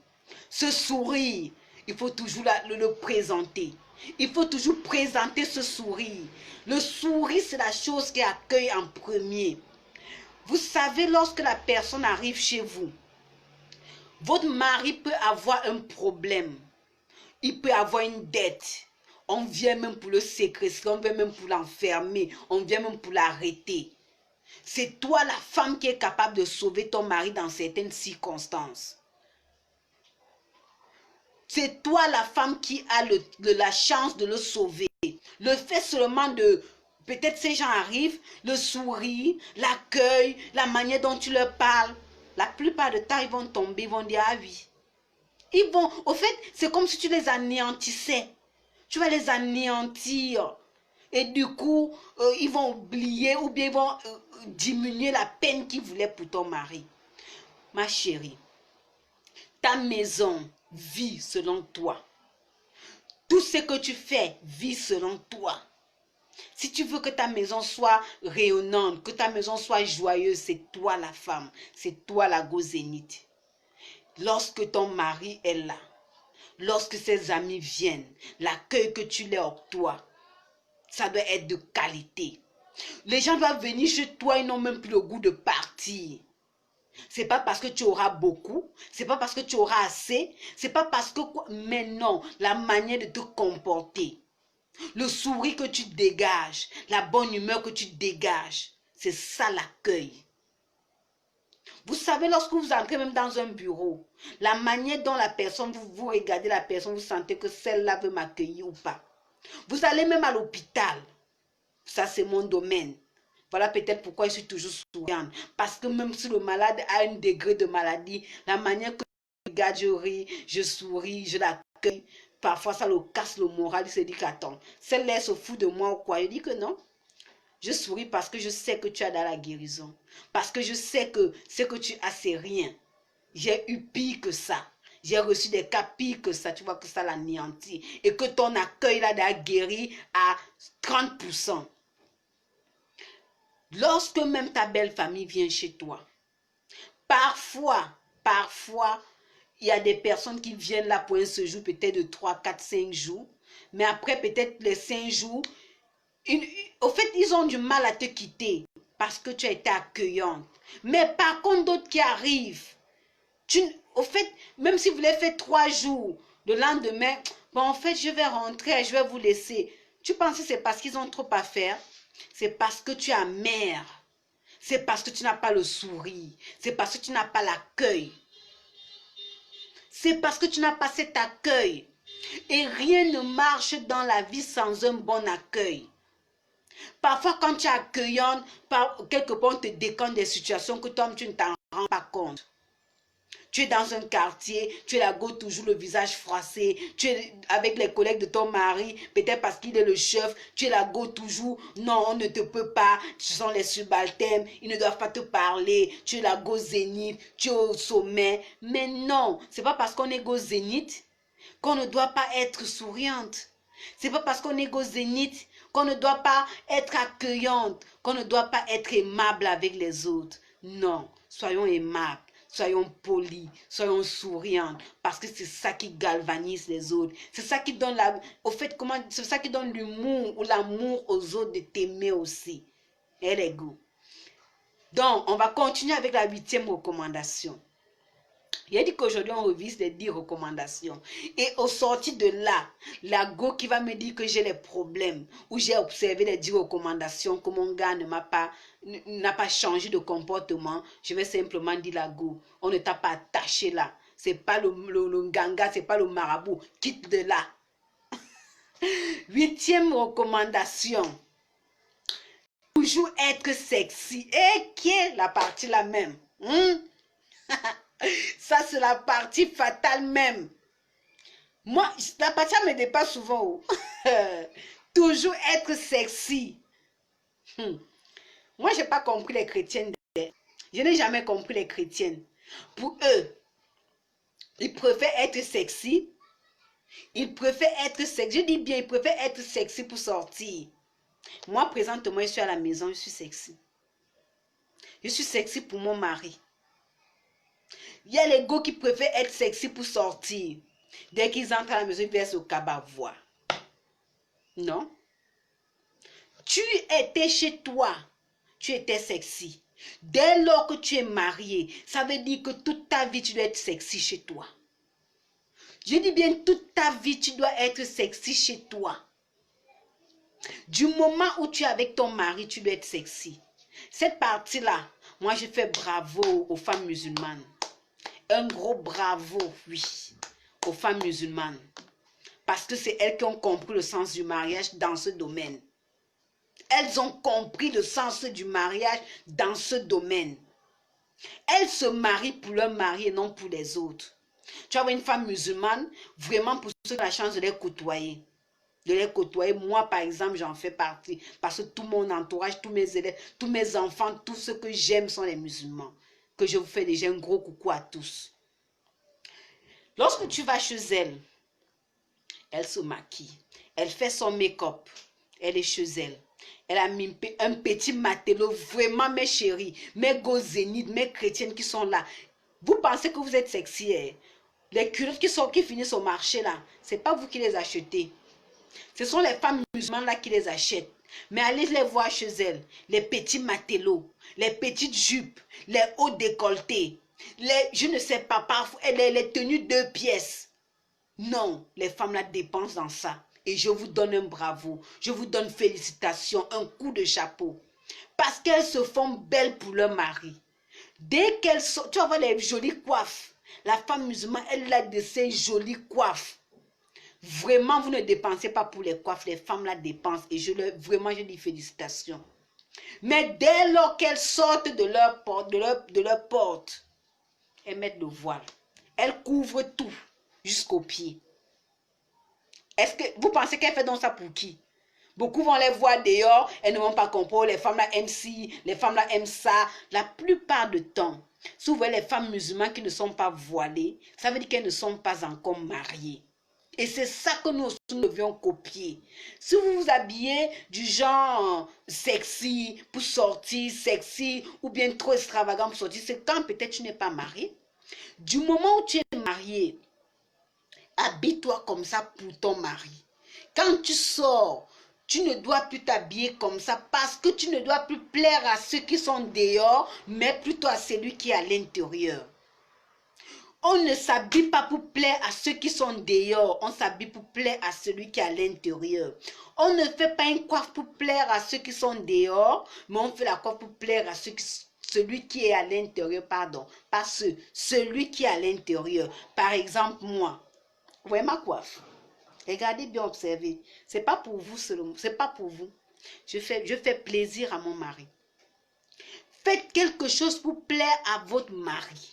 Ce sourire, il faut toujours le présenter. Il faut toujours présenter ce sourire. Le sourire, c'est la chose qui accueille en premier. Vous savez, lorsque la personne arrive chez vous, votre mari peut avoir un problème. Il peut avoir une dette. On vient même pour le séquestrer, on vient même pour l'enfermer, on vient même pour l'arrêter. C'est toi la femme qui est capable de sauver ton mari dans certaines circonstances. C'est toi la femme qui a la chance de le sauver. Le fait seulement de... Peut-être ces gens arrivent, le sourire, l'accueil, la manière dont tu leur parles. La plupart du temps, ils vont tomber, ils vont dire ah oui. Ils vont... Au fait, c'est comme si tu les anéantissais. Tu vas les anéantir. Et du coup, ils vont oublier ou bien ils vont diminuer la peine qu'ils voulaient pour ton mari. Ma chérie, ta maison vit selon toi. Tout ce que tu fais vit selon toi. Si tu veux que ta maison soit rayonnante, que ta maison soit joyeuse, c'est toi la femme, c'est toi la go zénith. Lorsque ton mari est là, lorsque ses amis viennent, l'accueil que tu leur octroies, ça doit être de qualité. Les gens doivent venir chez toi, ils n'ont même plus le goût de partir. C'est pas parce que tu auras beaucoup, c'est pas parce que tu auras assez, c'est pas parce que quoi, mais non, la manière de te comporter, le sourire que tu dégages, la bonne humeur que tu dégages, c'est ça l'accueil. Vous savez, lorsque vous entrez même dans un bureau, la manière dont la personne, vous regardez la personne, vous sentez que celle-là veut m'accueillir ou pas. Vous allez même à l'hôpital. Ça, c'est mon domaine. Voilà peut-être pourquoi je suis toujours souriante. Parce que même si le malade a un degré de maladie, la manière que je regarde, je ris, je souris, je l'accueille, parfois ça le casse le moral. Il se dit qu'attends, celle-là se fout de moi ou quoi? Il dit que non. Je souris parce que je sais que tu as dans la guérison. Parce que je sais que ce que tu as, c'est rien. J'ai eu pire que ça. J'ai reçu des cas pires que ça. Tu vois que ça l'anéantit. Et que ton accueil là a guéri à 30%. Lorsque même ta belle famille vient chez toi, parfois, il y a des personnes qui viennent là pour un séjour peut-être de 3, 4, 5 jours. Mais après peut-être les 5 jours, au fait, ils ont du mal à te quitter parce que tu as été accueillante. Mais par contre, d'autres qui arrivent, au fait, même si vous voulez faire 3 jours, le lendemain, bon, en fait, je vais rentrer, je vais vous laisser. Tu penses que c'est parce qu'ils ont trop à faire? C'est parce que tu es amère. C'est parce que tu n'as pas le sourire. C'est parce que tu n'as pas l'accueil. C'est parce que tu n'as pas cet accueil. Et rien ne marche dans la vie sans un bon accueil. Parfois, quand tu es accueillante, quelque part, on te décompte des situations que toi, tu ne t'en rends pas compte. Tu es dans un quartier, tu es là, toujours le visage froissé, tu es avec les collègues de ton mari, peut-être parce qu'il est le chef, tu es là, toujours, non, on ne te peut pas, ce sont les subalternes, ils ne doivent pas te parler, tu es là, zénith, tu es au sommet. Mais non, c'est pas parce qu'on est zénith qu'on ne doit pas être souriante. C'est pas parce qu'on est zénith qu'on ne doit pas être accueillante, qu'on ne doit pas être aimable avec les autres. Non, soyons aimables. Soyons polis, soyons souriants, parce que c'est ça qui galvanise les autres. C'est ça qui donne c'est ça qui donne l'humour ou l'amour aux autres de t'aimer aussi. Et les goûts. Donc, on va continuer avec la 8e recommandation. Il a dit qu'aujourd'hui, on revise les 10 recommandations. Et au sorti de là, la go qui va me dire que j'ai les problèmes, ou j'ai observé les 10 recommandations, que mon gars n'a pas changé de comportement, je vais simplement dire la go, on ne t'a pas attaché là. C'est pas le ganga, c'est pas le marabout. Quitte de là. 8e recommandation. Toujours être sexy. Et qui est la partie là même? Ça, c'est la partie fatale même. Moi, la partie me dépasse souvent. Toujours être sexy. Moi, je n'ai pas compris les chrétiennes. Je n'ai jamais compris les chrétiennes. Pour eux, ils préfèrent être sexy. Ils préfèrent être sexy. Je dis bien, ils préfèrent être sexy pour sortir. Moi, présentement, je suis à la maison, je suis sexy. Je suis sexy pour mon mari. Il y a les gars qui préfèrent être sexy pour sortir. Dès qu'ils entrent à la maison, ils versent au cabas voir. Non. Tu étais chez toi. Tu étais sexy. Dès lors que tu es marié, ça veut dire que toute ta vie, tu dois être sexy chez toi. Je dis bien, toute ta vie, tu dois être sexy chez toi. Du moment où tu es avec ton mari, tu dois être sexy. Cette partie-là, moi, je fais bravo aux femmes musulmanes. Un gros bravo, oui, aux femmes musulmanes. Parce que c'est elles qui ont compris le sens du mariage dans ce domaine. Elles ont compris le sens du mariage dans ce domaine. Elles se marient pour leur mari et non pour les autres. Tu as une femme musulmane, vraiment pour ceux qui ont la chance de les côtoyer. de les côtoyer. Moi, par exemple, j'en fais partie. Parce que tout mon entourage, tous mes élèves, tous mes enfants, tous ceux que j'aime sont les musulmans. Que je vous fais déjà un gros coucou à tous. Lorsque tu vas chez elle, elle se maquille. Elle fait son make-up. Elle est chez elle. Elle a mis un petit matelot. Vraiment, mes chéris, mes go zéniths, mes chrétiennes qui sont là. Vous pensez que vous êtes sexy, hein? Les culottes qui finissent au marché, là, c'est pas vous qui les achetez. Ce sont les femmes musulmanes là qui les achètent. Mais allez les voir chez elles. Les petits matelots, les petites jupes, les hauts décolletés, je ne sais pas, parfois, les tenues 2 pièces. Non, les femmes là dépensent dans ça. Et je vous donne un bravo. Je vous donne félicitations, un coup de chapeau. Parce qu'elles se font belles pour leur mari. Dès qu'elles sont, tu vas voir les jolies coiffes. La femme musulmane, elle a de ces jolies coiffes. Vraiment, vous ne dépensez pas pour les coiffes. Les femmes là dépensent. Et vraiment, je dis félicitations. Mais dès lors qu'elles sortent de leur porte, elles mettent le voile. Elles couvrent tout jusqu'aux pieds. Est-ce que vous pensez qu'elles font donc ça pour qui? Beaucoup vont les voir dehors, elles ne vont pas comprendre. Les femmes là aiment ci, les femmes là aiment ça. La plupart du temps, si vous voyez les femmes musulmanes qui ne sont pas voilées, ça veut dire qu'elles ne sont pas encore mariées. Et c'est ça que nous devions copier. Si vous vous habillez du genre sexy pour sortir, sexy ou bien trop extravagant pour sortir, c'est quand peut-être tu n'es pas marié. Du moment où tu es marié, habille-toi comme ça pour ton mari. Quand tu sors, tu ne dois plus t'habiller comme ça parce que tu ne dois plus plaire à ceux qui sont dehors, mais plutôt à celui qui est à l'intérieur. On ne s'habille pas pour plaire à ceux qui sont dehors, on s'habille pour plaire à celui qui est à l'intérieur. On ne fait pas une coiffe pour plaire à ceux qui sont dehors, mais on fait la coiffe pour plaire à celui qui est à l'intérieur, pardon, pas celui qui est à l'intérieur. Par exemple, moi, vous voyez ma coiffe? Regardez bien, observez. C'est pas pour vous seulement, c'est pas pour vous. Je fais plaisir à mon mari. Faites quelque chose pour plaire à votre mari.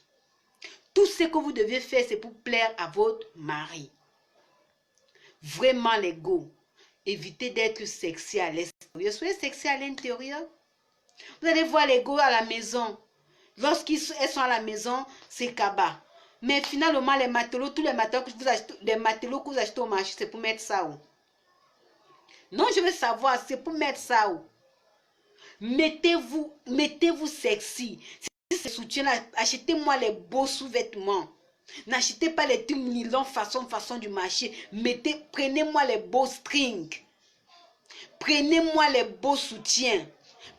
Tout ce que vous devez faire, c'est pour plaire à votre mari. Vraiment, les go. Évitez d'être sexy à l'extérieur. Soyez sexy à l'intérieur. Vous allez voir les go à la maison. Lorsqu'elles sont à la maison, c'est kaba. Mais finalement, les matelots, tous les matelots que vous achetez au marché, c'est pour mettre ça où? Non, je veux savoir, c'est pour mettre ça où? Mettez-vous sexy. Si c'est soutien-là, achetez-moi les beaux sous-vêtements. N'achetez pas les trucs nylon façon du marché. Prenez-moi les beaux strings. Prenez-moi les beaux soutiens.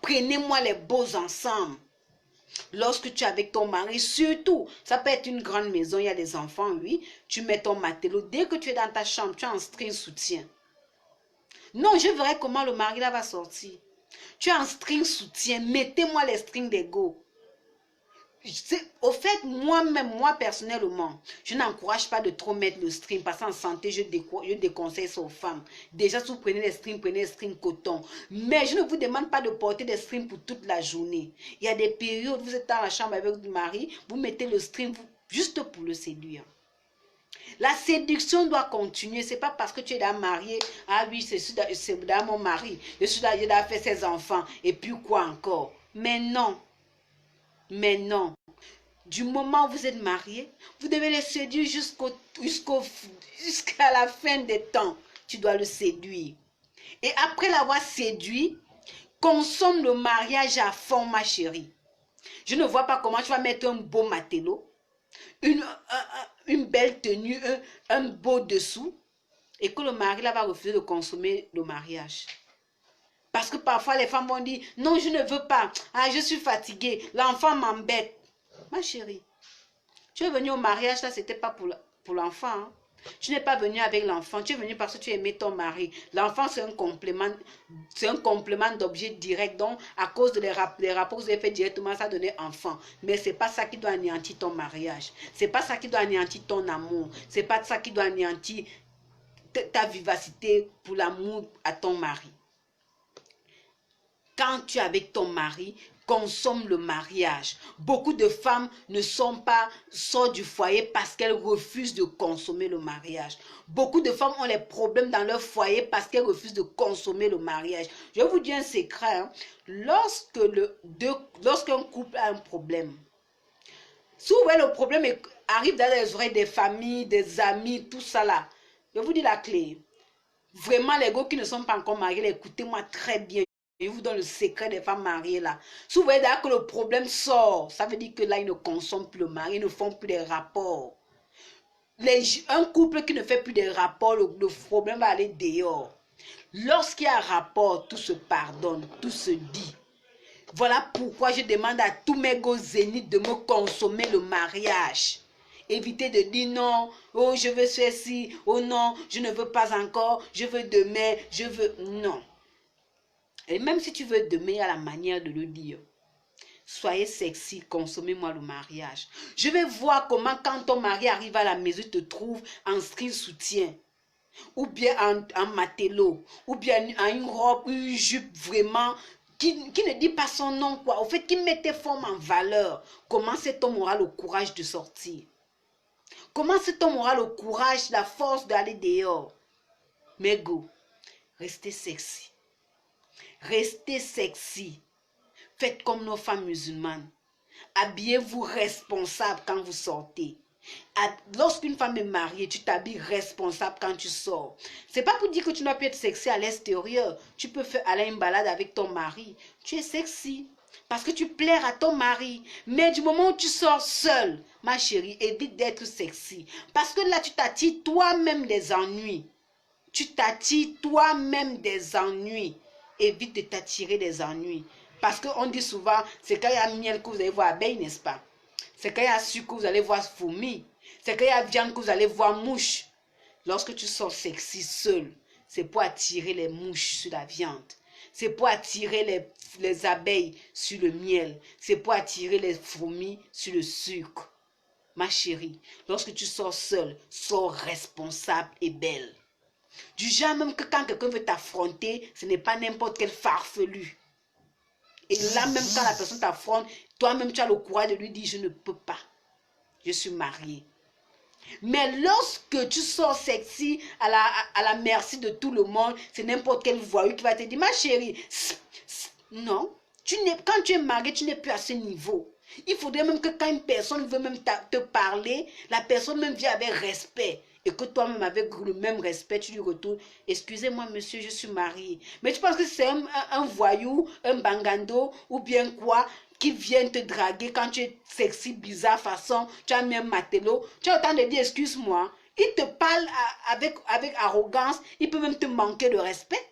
Prenez-moi les beaux ensembles. Lorsque tu es avec ton mari, surtout, ça peut être une grande maison, il y a des enfants, oui. Tu mets ton matelot. Dès que tu es dans ta chambre, tu as un string soutien. Non, je verrai comment le mari là va sortir. Tu as un string soutien. Mettez-moi les strings d'ego. Au fait, moi-même, moi personnellement, je n'encourage pas de trop mettre le string parce qu'en santé, je déconseille ça aux femmes. Déjà, si vous prenez les strings coton. Mais je ne vous demande pas de porter des strings pour toute la journée. Il y a des périodes où vous êtes dans la chambre avec votre mari, vous mettez le string juste pour le séduire. La séduction doit continuer. Ce n'est pas parce que tu es là marié. Ah oui, c'est dans mon mari. Je dois faire ses enfants. Et puis quoi encore? Mais non. Mais non. Du moment où vous êtes marié, vous devez le séduire jusqu'à la fin des temps. Tu dois le séduire. Et après l'avoir séduit, consomme le mariage à fond, ma chérie. Je ne vois pas comment tu vas mettre un beau matelot, une belle tenue, un beau dessous, et que le mari là va refuser de consommer le mariage. Parce que parfois les femmes vont dire, non, je ne veux pas, ah, je suis fatiguée, l'enfant m'embête. Ma chérie, tu es venue au mariage, là, c'était pas pour l'enfant. Hein. Tu n'es pas venu avec l'enfant, tu es venu parce que tu aimais ton mari. L'enfant, c'est un complément d'objet direct. Donc, à cause des rapports que vous avez fait directement, ça donnait enfant. Mais ce n'est pas ça qui doit anéantir ton mariage. Ce n'est pas ça qui doit anéantir ton amour. Ce n'est pas ça qui doit anéantir ta vivacité pour l'amour à ton mari. Quand tu es avec ton mari, consomment le mariage. Beaucoup de femmes ne sortent du foyer parce qu'elles refusent de consommer le mariage. Beaucoup de femmes ont les problèmes dans leur foyer parce qu'elles refusent de consommer le mariage. Je vais vous dire un secret. Hein. Lorsqu'un couple a un problème, souvent le problème arrive dans les oreilles des familles, des amis, tout ça là. Je vous dis la clé. Vraiment, les gars qui ne sont pas encore mariés, écoutez-moi très bien. Je vous donne le secret des femmes mariées là. Si vous voyez d'ailleurs que le problème sort, ça veut dire que là, ils ne consomment plus le mari, ils ne font plus des rapports. Un couple qui ne fait plus des rapports, le problème va aller dehors. Lorsqu'il y a un rapport, tout se pardonne, tout se dit. Voilà pourquoi je demande à tous mes gos zéniths de me consommer le mariage. Évitez de dire non, oh je veux ceci, oh non, je ne veux pas encore, je veux demain, je veux... Non. Et même si tu veux demain, à la manière de le dire. Soyez sexy, consommez-moi le mariage. Je vais voir comment quand ton mari arrive à la maison, il te trouve en string soutien. Ou bien en matelot. Ou bien en une robe, une jupe vraiment... Qui ne dit pas son nom, quoi. Au fait, qui met tes formes en valeur. Comment cet homme aura le courage de sortir? Comment cet homme aura le courage, la force d'aller dehors? Mais go, restez sexy. Restez sexy. Faites comme nos femmes musulmanes. Habillez-vous responsable quand vous sortez. Lorsqu'une femme est mariée, tu t'habilles responsable quand tu sors. C'est pas pour dire que tu n'as pas être sexy à l'extérieur. Tu peux aller une balade avec ton mari. Tu es sexy. Parce que tu plais à ton mari. Mais du moment où tu sors seule, ma chérie, évite d'être sexy. Parce que là, tu t'attires toi-même des ennuis. Tu t'attires toi-même des ennuis. Évite de t'attirer des ennuis. Parce qu'on dit souvent, c'est quand il y a miel que vous allez voir abeille, n'est-ce pas? C'est quand il y a sucre que vous allez voir fourmi. C'est quand il y a viande que vous allez voir mouche. Lorsque tu sors sexy seul, c'est pour attirer les mouches sur la viande. C'est pour attirer les abeilles sur le miel. C'est pour attirer les fourmis sur le sucre. Ma chérie, lorsque tu sors seule, sors responsable et belle. Du genre même que quand quelqu'un veut t'affronter, ce n'est pas n'importe quel farfelu. Et là même quand la personne t'affronte, toi-même tu as le courage de lui dire je ne peux pas. Je suis mariée. Mais lorsque tu sors sexy à la merci de tout le monde, c'est n'importe quel voyou qui va te dire ma chérie, non, quand tu es mariée, tu n'es plus à ce niveau. Il faudrait même que quand une personne veut même te parler, la personne même vient avec respect. Et que toi-même avec le même respect, tu lui retournes. Excusez-moi monsieur, je suis mariée. Mais tu penses que c'est un voyou, un bangando ou bien quoi qui vient te draguer quand tu es sexy, bizarre, façon, tu as mis un matelot. Tu as autant de dire excuse-moi. Il te parle avec arrogance, il peut même te manquer de respect.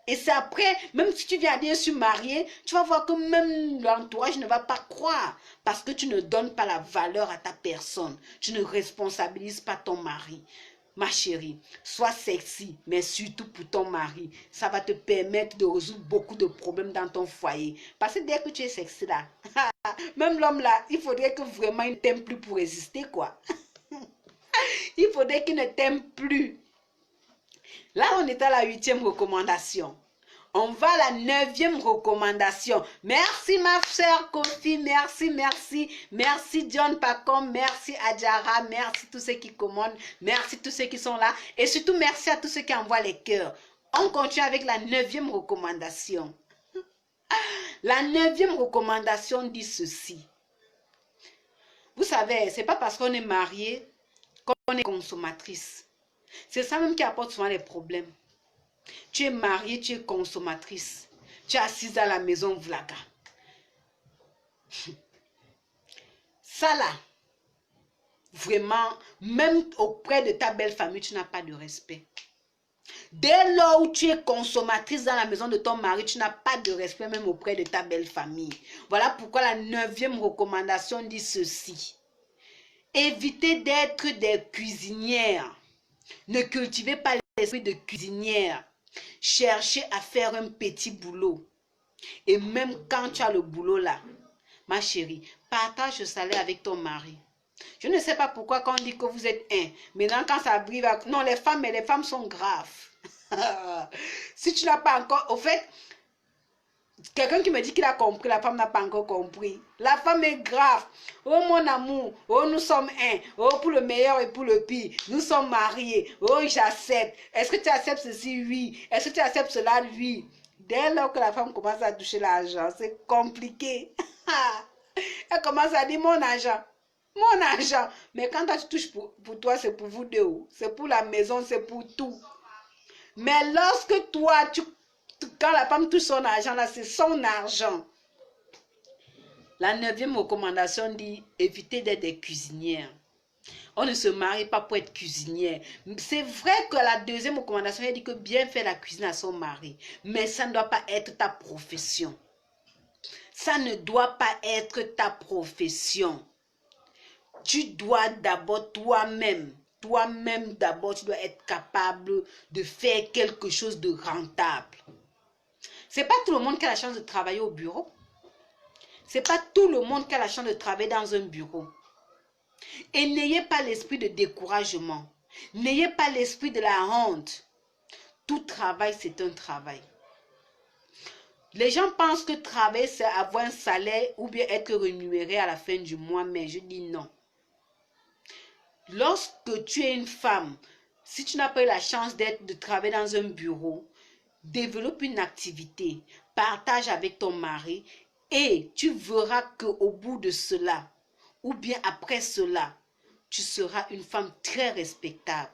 Et c'est après, même si tu viens à dire je suis mariée, tu vas voir que même l'entourage ne va pas croire. Parce que tu ne donnes pas la valeur à ta personne. Tu ne responsabilises pas ton mari. Ma chérie, sois sexy, mais surtout pour ton mari. Ça va te permettre de résoudre beaucoup de problèmes dans ton foyer. Parce que dès que tu es sexy là, même l'homme là, il faudrait que vraiment il ne t'aime plus pour résister quoi. Il faudrait qu'il ne t'aime plus. Là, on est à la 8e recommandation. On va à la 9e recommandation. Merci ma soeur Kofi, merci, merci. Merci John Pacom, merci Adjara, merci tous ceux qui commandent, merci tous ceux qui sont là. Et surtout, merci à tous ceux qui envoient les cœurs. On continue avec la 9e recommandation. La 9e recommandation dit ceci. Vous savez, c'est pas parce qu'on est marié qu'on est consommatrice. C'est ça même qui apporte souvent les problèmes. Tu es mariée, tu es consommatrice. Tu es assise à la maison, vlaga. Ça là, vraiment, même auprès de ta belle famille, tu n'as pas de respect. Dès lors où tu es consommatrice dans la maison de ton mari, tu n'as pas de respect même auprès de ta belle famille. Voilà pourquoi la 9e recommandation dit ceci. Évitez d'être des cuisinières. Ne cultivez pas l'esprit de cuisinière. Cherchez à faire un petit boulot. Et même quand tu as le boulot là, ma chérie, partage le salaire avec ton mari. Je ne sais pas pourquoi quand on dit que vous êtes un. Maintenant quand ça arrive, non les femmes sont graves. Si tu n'as pas encore, au fait, Quelqu'un qui me dit qu'il a compris, la femme n'a pas encore compris. La femme est grave. Oh mon amour, oh nous sommes un, oh pour le meilleur et pour le pire, nous sommes mariés, oh j'accepte. Est-ce que tu acceptes ceci? Oui. Est-ce que tu acceptes cela? Oui. Dès lors que la femme commence à toucher l'argent, c'est compliqué. Elle commence à dire mon argent. Mon argent. Mais quand tu touches pour toi, c'est pour vous deux. C'est pour la maison, c'est pour tout. Mais lorsque toi, quand la femme touche son argent, là, c'est son argent. La 9e recommandation dit éviter d'être des cuisinières. On ne se marie pas pour être cuisinière. C'est vrai que la 2e recommandation, elle dit que bien faire la cuisine à son mari. Mais ça ne doit pas être ta profession. Ça ne doit pas être ta profession. Tu dois d'abord toi-même d'abord, tu dois être capable de faire quelque chose de rentable. C'est pas tout le monde qui a la chance de travailler au bureau. C'est pas tout le monde qui a la chance de travailler dans un bureau. Et n'ayez pas l'esprit de découragement. N'ayez pas l'esprit de la honte. Tout travail, c'est un travail. Les gens pensent que travailler, c'est avoir un salaire ou bien être rémunéré à la fin du mois, mais je dis non. Lorsque tu es une femme, si tu n'as pas eu la chance de travailler dans un bureau, développe une activité, partage avec ton mari et tu verras qu'au bout de cela, ou bien après cela, tu seras une femme très respectable.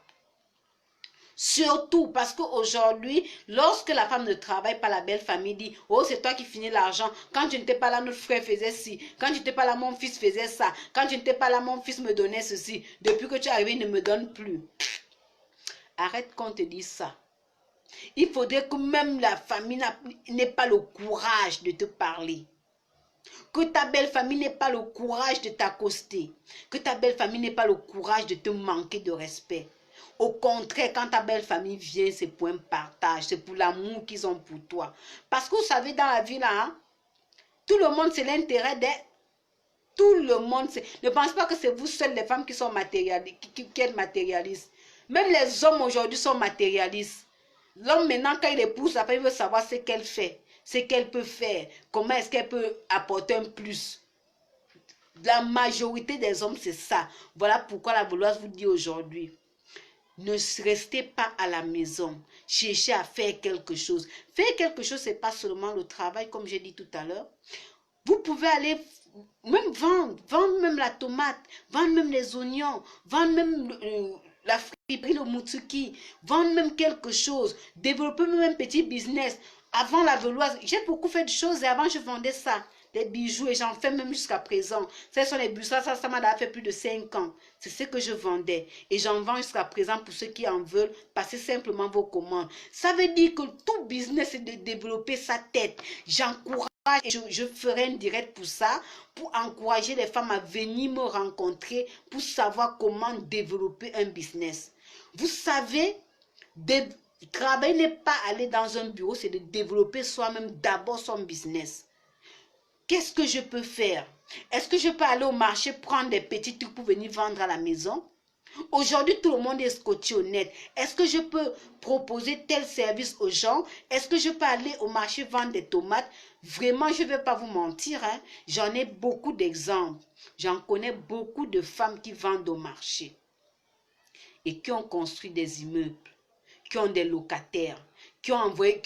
Surtout parce qu'aujourd'hui, lorsque la femme ne travaille pas, la belle famille dit « Oh, c'est toi qui finis l'argent. Quand tu n'étais pas là, notre frère faisait ci. Quand tu n'étais pas là, mon fils faisait ça. Quand tu n'étais pas là, mon fils me donnait ceci. Depuis que tu es arrivé, il ne me donne plus. » Arrête qu'on te dise ça. Il faudrait que même la famille n'ait pas le courage de te parler. Que ta belle famille n'ait pas le courage de t'accoster. Que ta belle famille n'ait pas le courage de te manquer de respect. Au contraire, quand ta belle famille vient, c'est pour un partage, c'est pour l'amour qu'ils ont pour toi. Parce que vous savez, dans la vie, là, hein, tout le monde, c'est l'intérêt d'être. Tout le monde, ne pense pas que c'est vous seules les femmes qui sont matérialistes, qui êtes matérialistes. Même les hommes aujourd'hui sont matérialistes. L'homme, maintenant, quand il épouse sa femme, il veut savoir ce qu'elle fait, ce qu'elle peut faire, comment est-ce qu'elle peut apporter un plus. La majorité des hommes, c'est ça. Voilà pourquoi la Vauloise vous dit aujourd'hui. Ne restez pas à la maison. Cherchez à faire quelque chose. Faire quelque chose, ce n'est pas seulement le travail, comme j'ai dit tout à l'heure. Vous pouvez aller même vendre même la tomate, vendre même les oignons, vendre même la friperie, le moutsuki, vendre même quelque chose, développer même un petit business. Avant la Vauloise, j'ai beaucoup fait de choses et avant je vendais ça. Des bijoux et j'en fais même jusqu'à présent. Ce sont les bijoux, ça m'a fait plus de 5 ans. C'est ce que je vendais. Et j'en vends jusqu'à présent pour ceux qui en veulent. Passez simplement vos commandes. Ça veut dire que tout business, c'est de développer sa tête. J'encourage et je ferai un direct pour ça, pour encourager les femmes à venir me rencontrer, pour savoir comment développer un business. Vous savez, travailler n'est pas aller dans un bureau, c'est de développer soi-même d'abord son business. Qu'est-ce que je peux faire? Est-ce que je peux aller au marché prendre des petits trucs pour venir vendre à la maison? Aujourd'hui, tout le monde est scotché honnête. Est-ce que je peux proposer tel service aux gens? Est-ce que je peux aller au marché vendre des tomates? Vraiment, je ne vais pas vous mentir. Hein? J'en ai beaucoup d'exemples. J'en connais beaucoup de femmes qui vendent au marché et qui ont construit des immeubles, qui ont des locataires, qui ont envoyé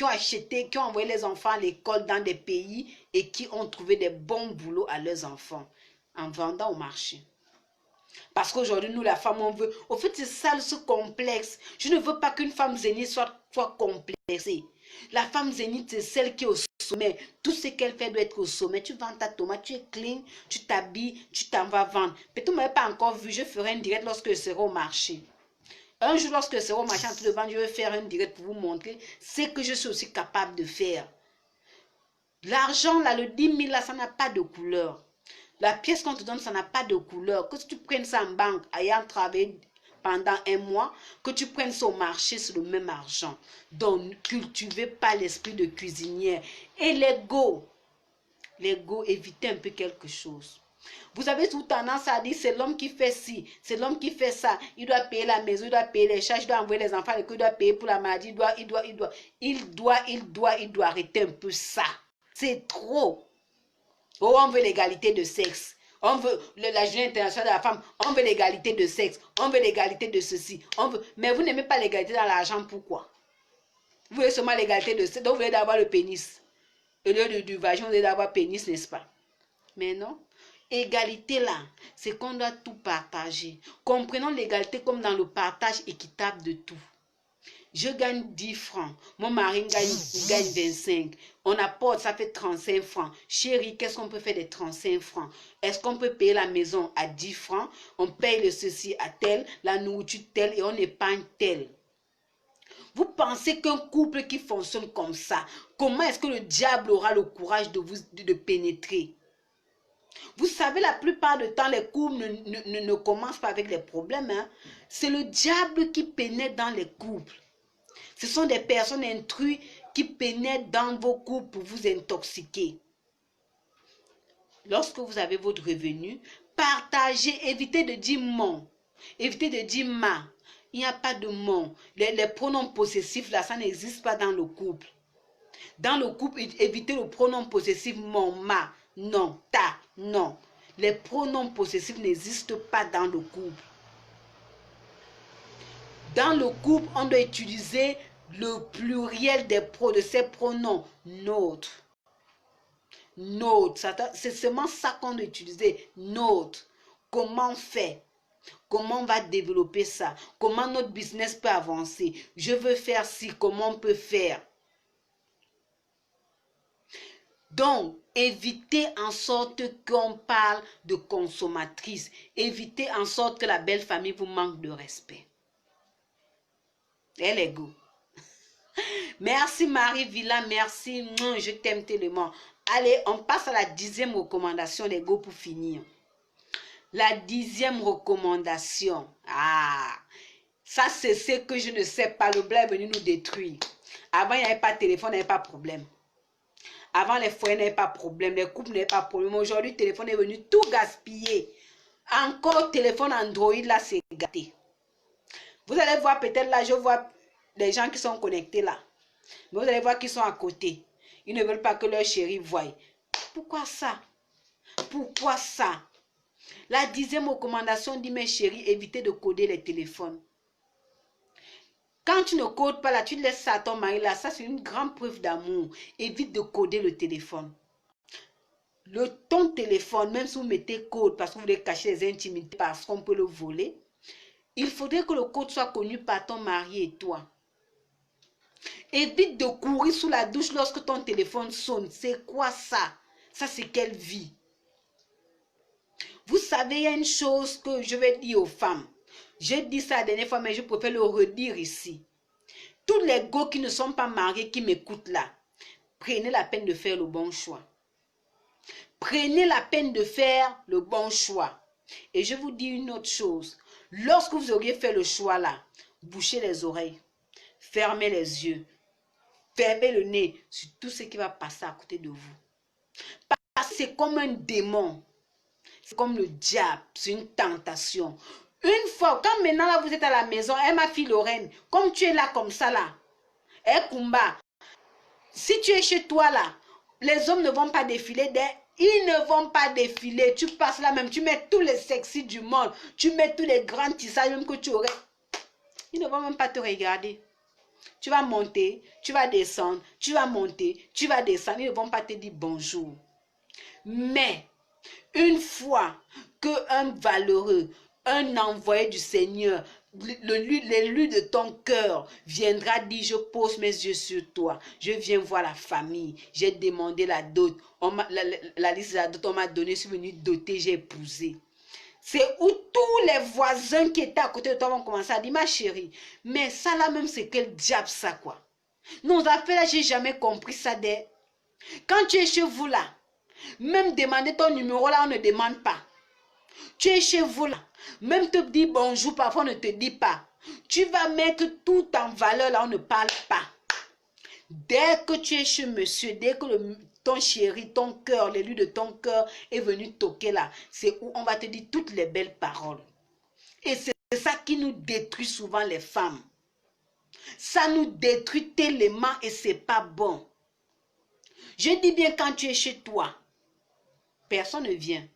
les enfants à l'école dans des pays et qui ont trouvé des bons boulots à leurs enfants en vendant au marché. Parce qu'aujourd'hui, nous, la femme, on veut... Au fait, c'est ça ce complexe. Je ne veux pas qu'une femme zénith soit complexée. La femme zénith, c'est celle qui est au sommet. Tout ce qu'elle fait doit être au sommet. Tu vends ta tomate, tu es clean, tu t'habilles, tu t'en vas vendre. Peut-être que vous ne m'avez pas encore vu, je ferai un direct lorsque je serai au marché. Un jour, lorsque je serai au marché en train de vendre, je vais faire un direct pour vous montrer ce que je suis aussi capable de faire. L'argent, là, le 10 000, là, ça n'a pas de couleur. La pièce qu'on te donne, ça n'a pas de couleur. Que tu prennes ça en banque, ayant travaillé pendant un mois, que tu prennes ça au marché, c'est le même argent. Donc, ne cultivez pas l'esprit de cuisinière. Et l'ego, évitez un peu quelque chose. Vous avez tout tendance à dire, c'est l'homme qui fait ci, c'est l'homme qui fait ça. Il doit payer la maison, il doit payer les charges, il doit envoyer les enfants, il doit payer pour la maladie, il doit arrêter un peu ça. C'est trop. Oh, on veut l'égalité de sexe. On veut la journée internationale de la femme. On veut l'égalité de sexe. On veut l'égalité de ceci. On veut... Mais vous n'aimez pas l'égalité dans l'argent. Pourquoi? Vous voulez seulement l'égalité de sexe. Donc vous voulez d'avoir le pénis. Au lieu du vagin, vous voulez d'avoir pénis, n'est-ce pas? Mais non. Égalité là, c'est qu'on doit tout partager. Comprenons l'égalité comme dans le partage équitable de tout. Je gagne 10 francs. Mon mari gagne 25. On apporte, ça fait 35 francs. Chérie, qu'est-ce qu'on peut faire des 35 francs? Est-ce qu'on peut payer la maison à 10 francs? On paye le ceci à tel, la nourriture telle et on épargne tel. Vous pensez qu'un couple qui fonctionne comme ça, comment est-ce que le diable aura le courage de pénétrer? Vous savez, la plupart du temps, les couples ne commencent pas avec des problèmes. Hein? C'est le diable qui pénètre dans les couples. Ce sont des personnes intrus qui pénètrent dans vos couples pour vous intoxiquer. Lorsque vous avez votre revenu, partagez, évitez de dire mon, évitez de dire ma. Il n'y a pas de mon. Les pronoms possessifs, là, ça n'existe pas dans le couple. Dans le couple, évitez le pronom possessif mon, ma, non, ta, non. Les pronoms possessifs n'existent pas dans le couple. Dans le couple, on doit utiliser le pluriel de ces pronoms. Notre. Notre. C'est seulement ça qu'on doit utiliser. Notre. Comment on fait? Comment on va développer ça? Comment notre business peut avancer? Je veux faire ci. Comment on peut faire? Donc, évitez en sorte qu'on parle de consommatrice. Évitez en sorte que la belle famille vous manque de respect. Elle est go. Merci Marie Villa, merci. Je t'aime tellement. Allez, on passe à la 10e recommandation, les go, pour finir. La 10e recommandation. Ah, ça c'est ce que je ne sais pas. Le blé est venu nous détruire. Avant, il n'y avait pas de téléphone, il n'y avait pas de problème. Avant, les foyers n'avaient pas de problème, les couples n'avaient pas de problème. Aujourd'hui, le téléphone est venu tout gaspiller. Encore, téléphone Android, là, c'est gâté. Vous allez voir, peut-être là, je vois les gens qui sont connectés là. Mais vous allez voir qu'ils sont à côté. Ils ne veulent pas que leur chéri voie. Pourquoi ça? Pourquoi ça? La 10e recommandation dit, mes chéris, évitez de coder les téléphones. Quand tu ne codes pas là, tu laisses ça à ton mari là, ça c'est une grande preuve d'amour. Évite de coder le téléphone. Ton téléphone, même si vous mettez code parce que vous voulez cacher les intimités parce qu'on peut le voler, il faudrait que le code soit connu par ton mari et toi. Évite de courir sous la douche lorsque ton téléphone sonne. C'est quoi ça? Ça c'est quelle vie? Vous savez, il y a une chose que je vais dire aux femmes. J'ai dit ça la dernière fois, mais je préfère le redire ici. Tous les gars qui ne sont pas mariés, qui m'écoutent là, prenez la peine de faire le bon choix. Prenez la peine de faire le bon choix. Et je vous dis une autre chose. Lorsque vous auriez fait le choix là, bouchez les oreilles, fermez les yeux, fermez le nez sur tout ce qui va passer à côté de vous. Parce que c'est comme un démon. C'est comme le diable, c'est une tentation. Une fois, quand maintenant là vous êtes à la maison, ma fille Lorraine, comme tu es là comme ça là, Kumba, si tu es chez toi là, les hommes ne vont pas défiler, ils ne vont pas défiler. Tu passes là même, tu mets tous les sexy du monde, tu mets tous les grands tissages même que tu aurais. Ils ne vont même pas te regarder. Tu vas monter, tu vas descendre, tu vas monter, tu vas descendre. Ils ne vont pas te dire bonjour. Mais une fois qu'un valeureux, un envoyé du Seigneur, l'élu de ton cœur viendra dire, je pose mes yeux sur toi, je viens voir la famille, j'ai demandé la dot, la liste de la dot, on m'a donné, je suis venu doter, j'ai épousé. C'est où tous les voisins qui étaient à côté de toi vont commencer à dire, ma chérie, mais ça là même, c'est quel diable ça quoi? Nos affaires là, j'ai jamais compris ça. Quand tu es chez vous là, même demander ton numéro là, on ne demande pas. Tu es chez vous là, même te dire bonjour, parfois on ne te dit pas. Tu vas mettre tout en valeur là, on ne parle pas. Dès que tu es chez monsieur, dès que ton chéri, ton cœur, l'élu de ton cœur est venu toquer là, c'est où on va te dire toutes les belles paroles. Et c'est ça qui nous détruit souvent les femmes. Ça nous détruit tellement et c'est pas bon. Je dis bien quand tu es chez toi, personne ne vient.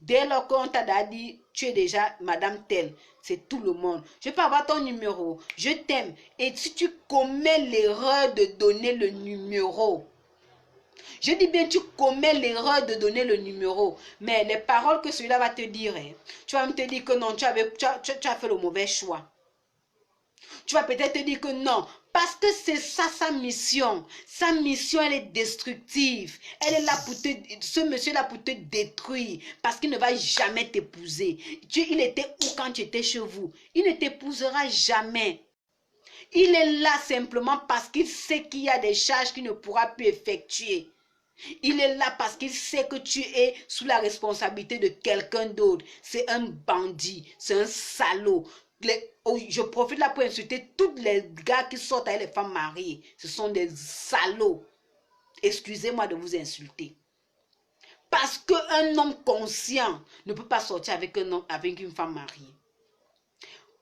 Dès lors qu'on t'a dit, tu es déjà madame telle, c'est tout le monde. Je peux avoir ton numéro, je t'aime. Et si tu commets l'erreur de donner le numéro, je dis bien, tu commets l'erreur de donner le numéro, mais les paroles que celui-là va te dire, hein, tu vas me te dire que non, tu as fait le mauvais choix. Tu vas peut-être te dire que non, parce que c'est ça sa mission. Sa mission, elle est destructive. Elle est là pour ce monsieur est là pour te détruire, parce qu'il ne va jamais t'épouser. Il était où quand tu étais chez vous? Il ne t'épousera jamais. Il est là simplement parce qu'il sait qu'il y a des charges qu'il ne pourra plus effectuer. Il est là parce qu'il sait que tu es sous la responsabilité de quelqu'un d'autre. C'est un bandit, c'est un salaud. Je profite là pour insulter tous les gars qui sortent avec les femmes mariées. Ce sont des salauds. Excusez-moi de vous insulter. Parce qu'un homme conscient ne peut pas sortir avec une femme mariée.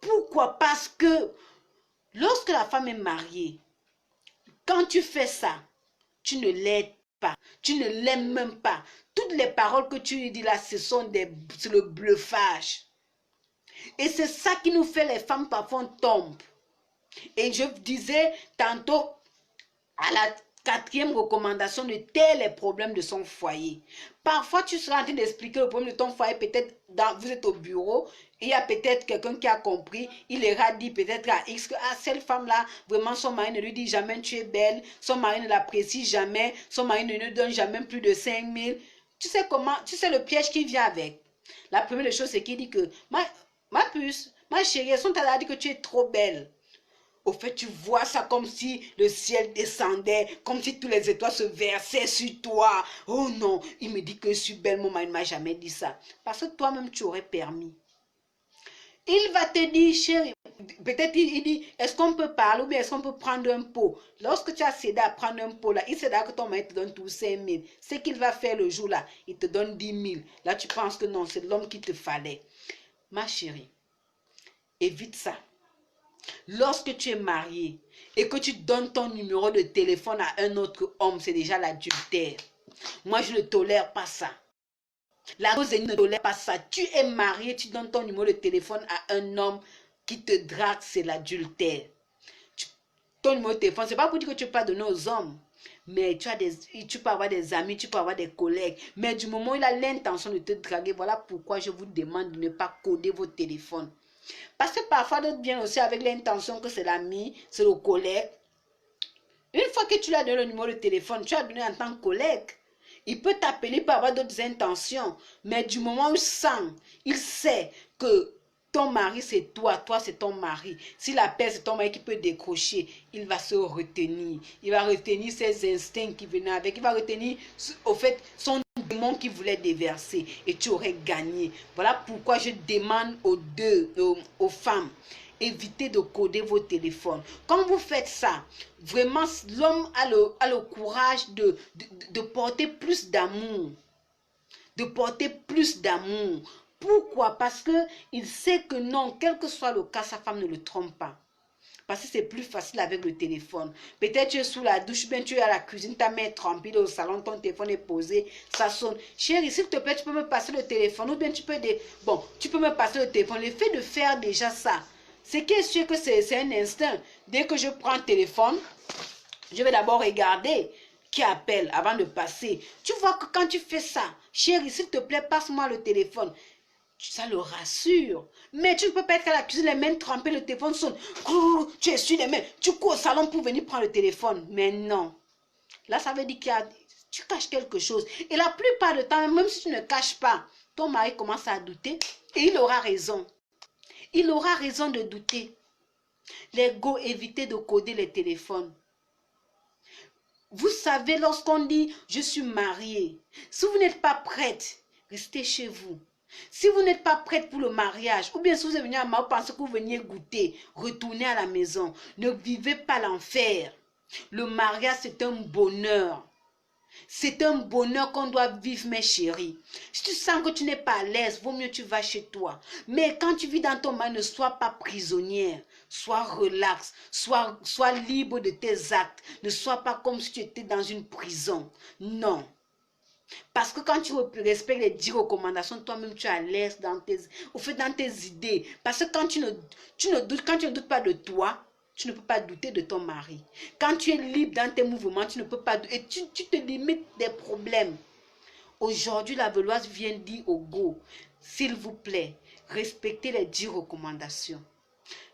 Pourquoi? Parce que lorsque la femme est mariée, quand tu fais ça, tu ne l'aides pas. Tu ne l'aimes même pas. Toutes les paroles que tu lui dis là, c'est le bluffage. Et c'est ça qui nous fait les femmes parfois on tombe. Et je disais tantôt à la 4e recommandation de les problèmes de son foyer. Parfois, tu seras en train d'expliquer le problème de ton foyer. Peut-être vous êtes au bureau. Il y a peut-être quelqu'un qui a compris. Il ira dire peut-être à X que cette femme-là, vraiment, son mari ne lui dit jamais tu es belle. Son mari ne l'apprécie jamais. Son mari ne lui donne jamais plus de 5 000. Tu sais comment? Tu sais le piège qui vient avec. La première chose, c'est qu'il dit que ma puce, ma chérie, son t'a dit que tu es trop belle. Au fait, tu vois ça comme si le ciel descendait, comme si tous les étoiles se versaient sur toi. Oh non, il me dit que je suis belle, mon mari ne m'a jamais dit ça. Parce que toi-même, tu aurais permis. Il va te dire, chérie, peut-être il dit, est-ce qu'on peut parler ou bien est-ce qu'on peut prendre un pot? Lorsque tu as cédé à prendre un pot, là, il cédera que ton mari te donne tous 5 000. Ce qu'il va faire le jour là, il te donne 10 000. Là, tu penses que non, c'est l'homme qu'il te fallait. Ma chérie, évite ça. Lorsque tu es marié et que tu donnes ton numéro de téléphone à un autre homme, c'est déjà l'adultère. Moi, je ne tolère pas ça. La cause ne tolère pas ça. Tu es marié, tu donnes ton numéro de téléphone à un homme qui te drague, c'est l'adultère. Ton numéro de téléphone, ce n'est pas pour dire que tu ne peux pas donner aux hommes. Mais tu peux avoir des amis, tu peux avoir des collègues. Mais du moment où il a l'intention de te draguer, voilà pourquoi je vous demande de ne pas coder vos téléphones. Parce que parfois, d'autres viennent aussi avec l'intention que c'est l'ami, c'est le collègue. Une fois que tu lui as donné le numéro de téléphone, tu as donné en tant que collègue. Il peut t'appeler pour avoir d'autres intentions. Mais du moment où il sait que ton mari c'est toi, toi c'est ton mari. S'il appelle, c'est ton mari qui peut décrocher. Il va se retenir. Il va retenir ses instincts qui venaient avec. Il va retenir, au fait, son démon qui voulait déverser. Et tu aurais gagné. Voilà pourquoi je demande aux femmes, évitez de coder vos téléphones. Quand vous faites ça, vraiment, l'homme a le courage de porter plus d'amour. De porter plus d'amour. Pourquoi? Parce qu'il sait que non, quel que soit le cas, sa femme ne le trompe pas. Parce que c'est plus facile avec le téléphone. Peut-être tu es sous la douche, bien tu es à la cuisine, ta main est trempée au salon, ton téléphone est posé, ça sonne. Chérie, s'il te plaît, tu peux me passer le téléphone. Ou bien tu peux me passer le téléphone. Le fait de faire déjà ça, c'est qui est sûr que c'est un instinct. Dès que je prends le téléphone, je vais d'abord regarder qui appelle avant de passer. Tu vois que quand tu fais ça, chérie, s'il te plaît, passe-moi le téléphone. Ça le rassure. Mais tu ne peux pas être à la cuisine, les mains trempées, le téléphone sonne. Tu essuies les mains, tu cours au salon pour venir prendre le téléphone. Mais non. Là, ça veut dire que tu caches quelque chose. Et la plupart du temps, même si tu ne caches pas, ton mari commence à douter et il aura raison. Il aura raison de douter. Les go, évitez de coder les téléphones. Vous savez, lorsqu'on dit « je suis mariée », si vous n'êtes pas prête, restez chez vous. Si vous n'êtes pas prête pour le mariage, ou bien si vous êtes venu à Mao, pensez que vous veniez goûter, retournez à la maison. Ne vivez pas l'enfer. Le mariage, c'est un bonheur. C'est un bonheur qu'on doit vivre, mes chéris. Si tu sens que tu n'es pas à l'aise, vaut mieux tu vas chez toi. Mais quand tu vis dans ton mari, ne sois pas prisonnière. Sois relax, sois libre de tes actes. Ne sois pas comme si tu étais dans une prison. Non. Parce que quand tu respectes les 10 recommandations, toi-même tu es à l'aise dans dans tes idées. Parce que quand tu ne doutes pas de toi, tu ne peux pas douter de ton mari. Quand tu es libre dans tes mouvements, tu ne peux pas douter. Et tu te limites des problèmes. Aujourd'hui, la Veloise vient dire au go, s'il vous plaît, respectez les 10 recommandations.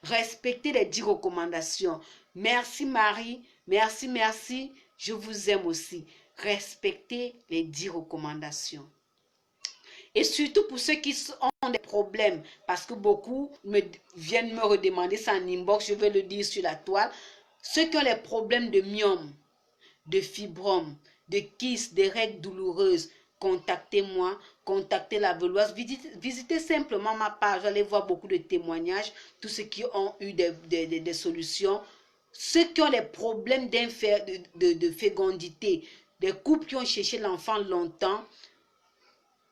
Respectez les 10 recommandations. Merci Marie, merci, je vous aime aussi. Respectez les 10 recommandations. Et surtout pour ceux qui ont des problèmes, parce que beaucoup viennent me redemander ça en inbox, je vais le dire sur la toile. Ceux qui ont les problèmes de myome, de fibrome, de kyste, des règles douloureuses, contactez-moi, contactez la Veloise, visitez simplement ma page, allez voir beaucoup de témoignages, tous ceux qui ont eu des solutions, ceux qui ont les problèmes de fécondité, des couples qui ont cherché l'enfant longtemps,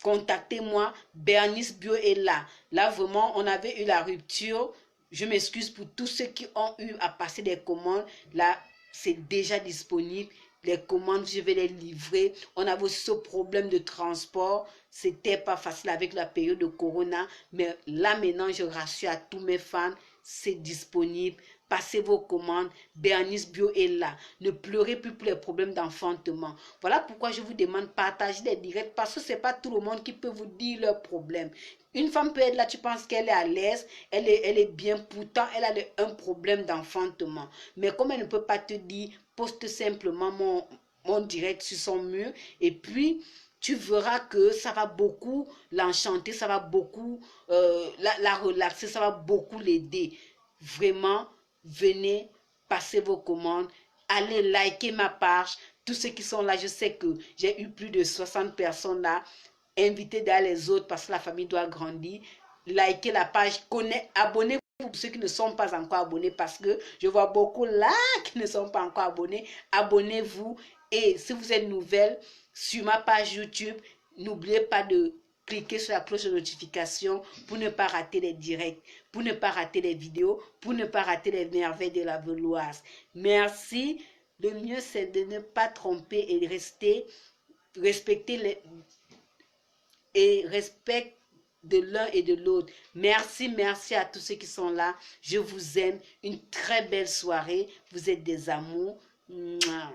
contactez-moi, Bernice Bio est là. Là, vraiment, on avait eu la rupture. Je m'excuse pour tous ceux qui ont eu à passer des commandes. Là, c'est déjà disponible. Les commandes, je vais les livrer. On avait aussi ce problème de transport. C'était pas facile avec la période de Corona. Mais là, maintenant, je rassure à tous mes fans, c'est disponible. Passez vos commandes. Bernice Bio est là. Ne pleurez plus pour les problèmes d'enfantement. Voilà pourquoi je vous demande de partager les directs. Parce que ce n'est pas tout le monde qui peut vous dire leurs problèmes. Une femme peut être là, tu penses qu'elle est à l'aise, elle est bien. Pourtant, elle a un problème d'enfantement. Mais comme elle ne peut pas te dire, poste simplement mon direct sur son mur. Et puis, tu verras que ça va beaucoup l'enchanter, ça va beaucoup la relaxer, ça va beaucoup l'aider. Vraiment, venez, passez vos commandes, allez liker ma page. Tous ceux qui sont là, je sais que j'ai eu plus de 60 personnes là. Invitez d'ailleurs les autres parce que la famille doit grandir. Likez la page, abonnez-vous pour ceux qui ne sont pas encore abonnés parce que je vois beaucoup là qui ne sont pas encore abonnés. Abonnez-vous et si vous êtes nouvelle sur ma page YouTube, n'oubliez pas de cliquez sur la cloche de notification pour ne pas rater les directs, pour ne pas rater les vidéos, pour ne pas rater les merveilles de la Veloise. Merci. Le mieux, c'est de ne pas tromper et respecter respect de l'un et de l'autre. Merci à tous ceux qui sont là. Je vous aime. Une très belle soirée. Vous êtes des amours. Mouah.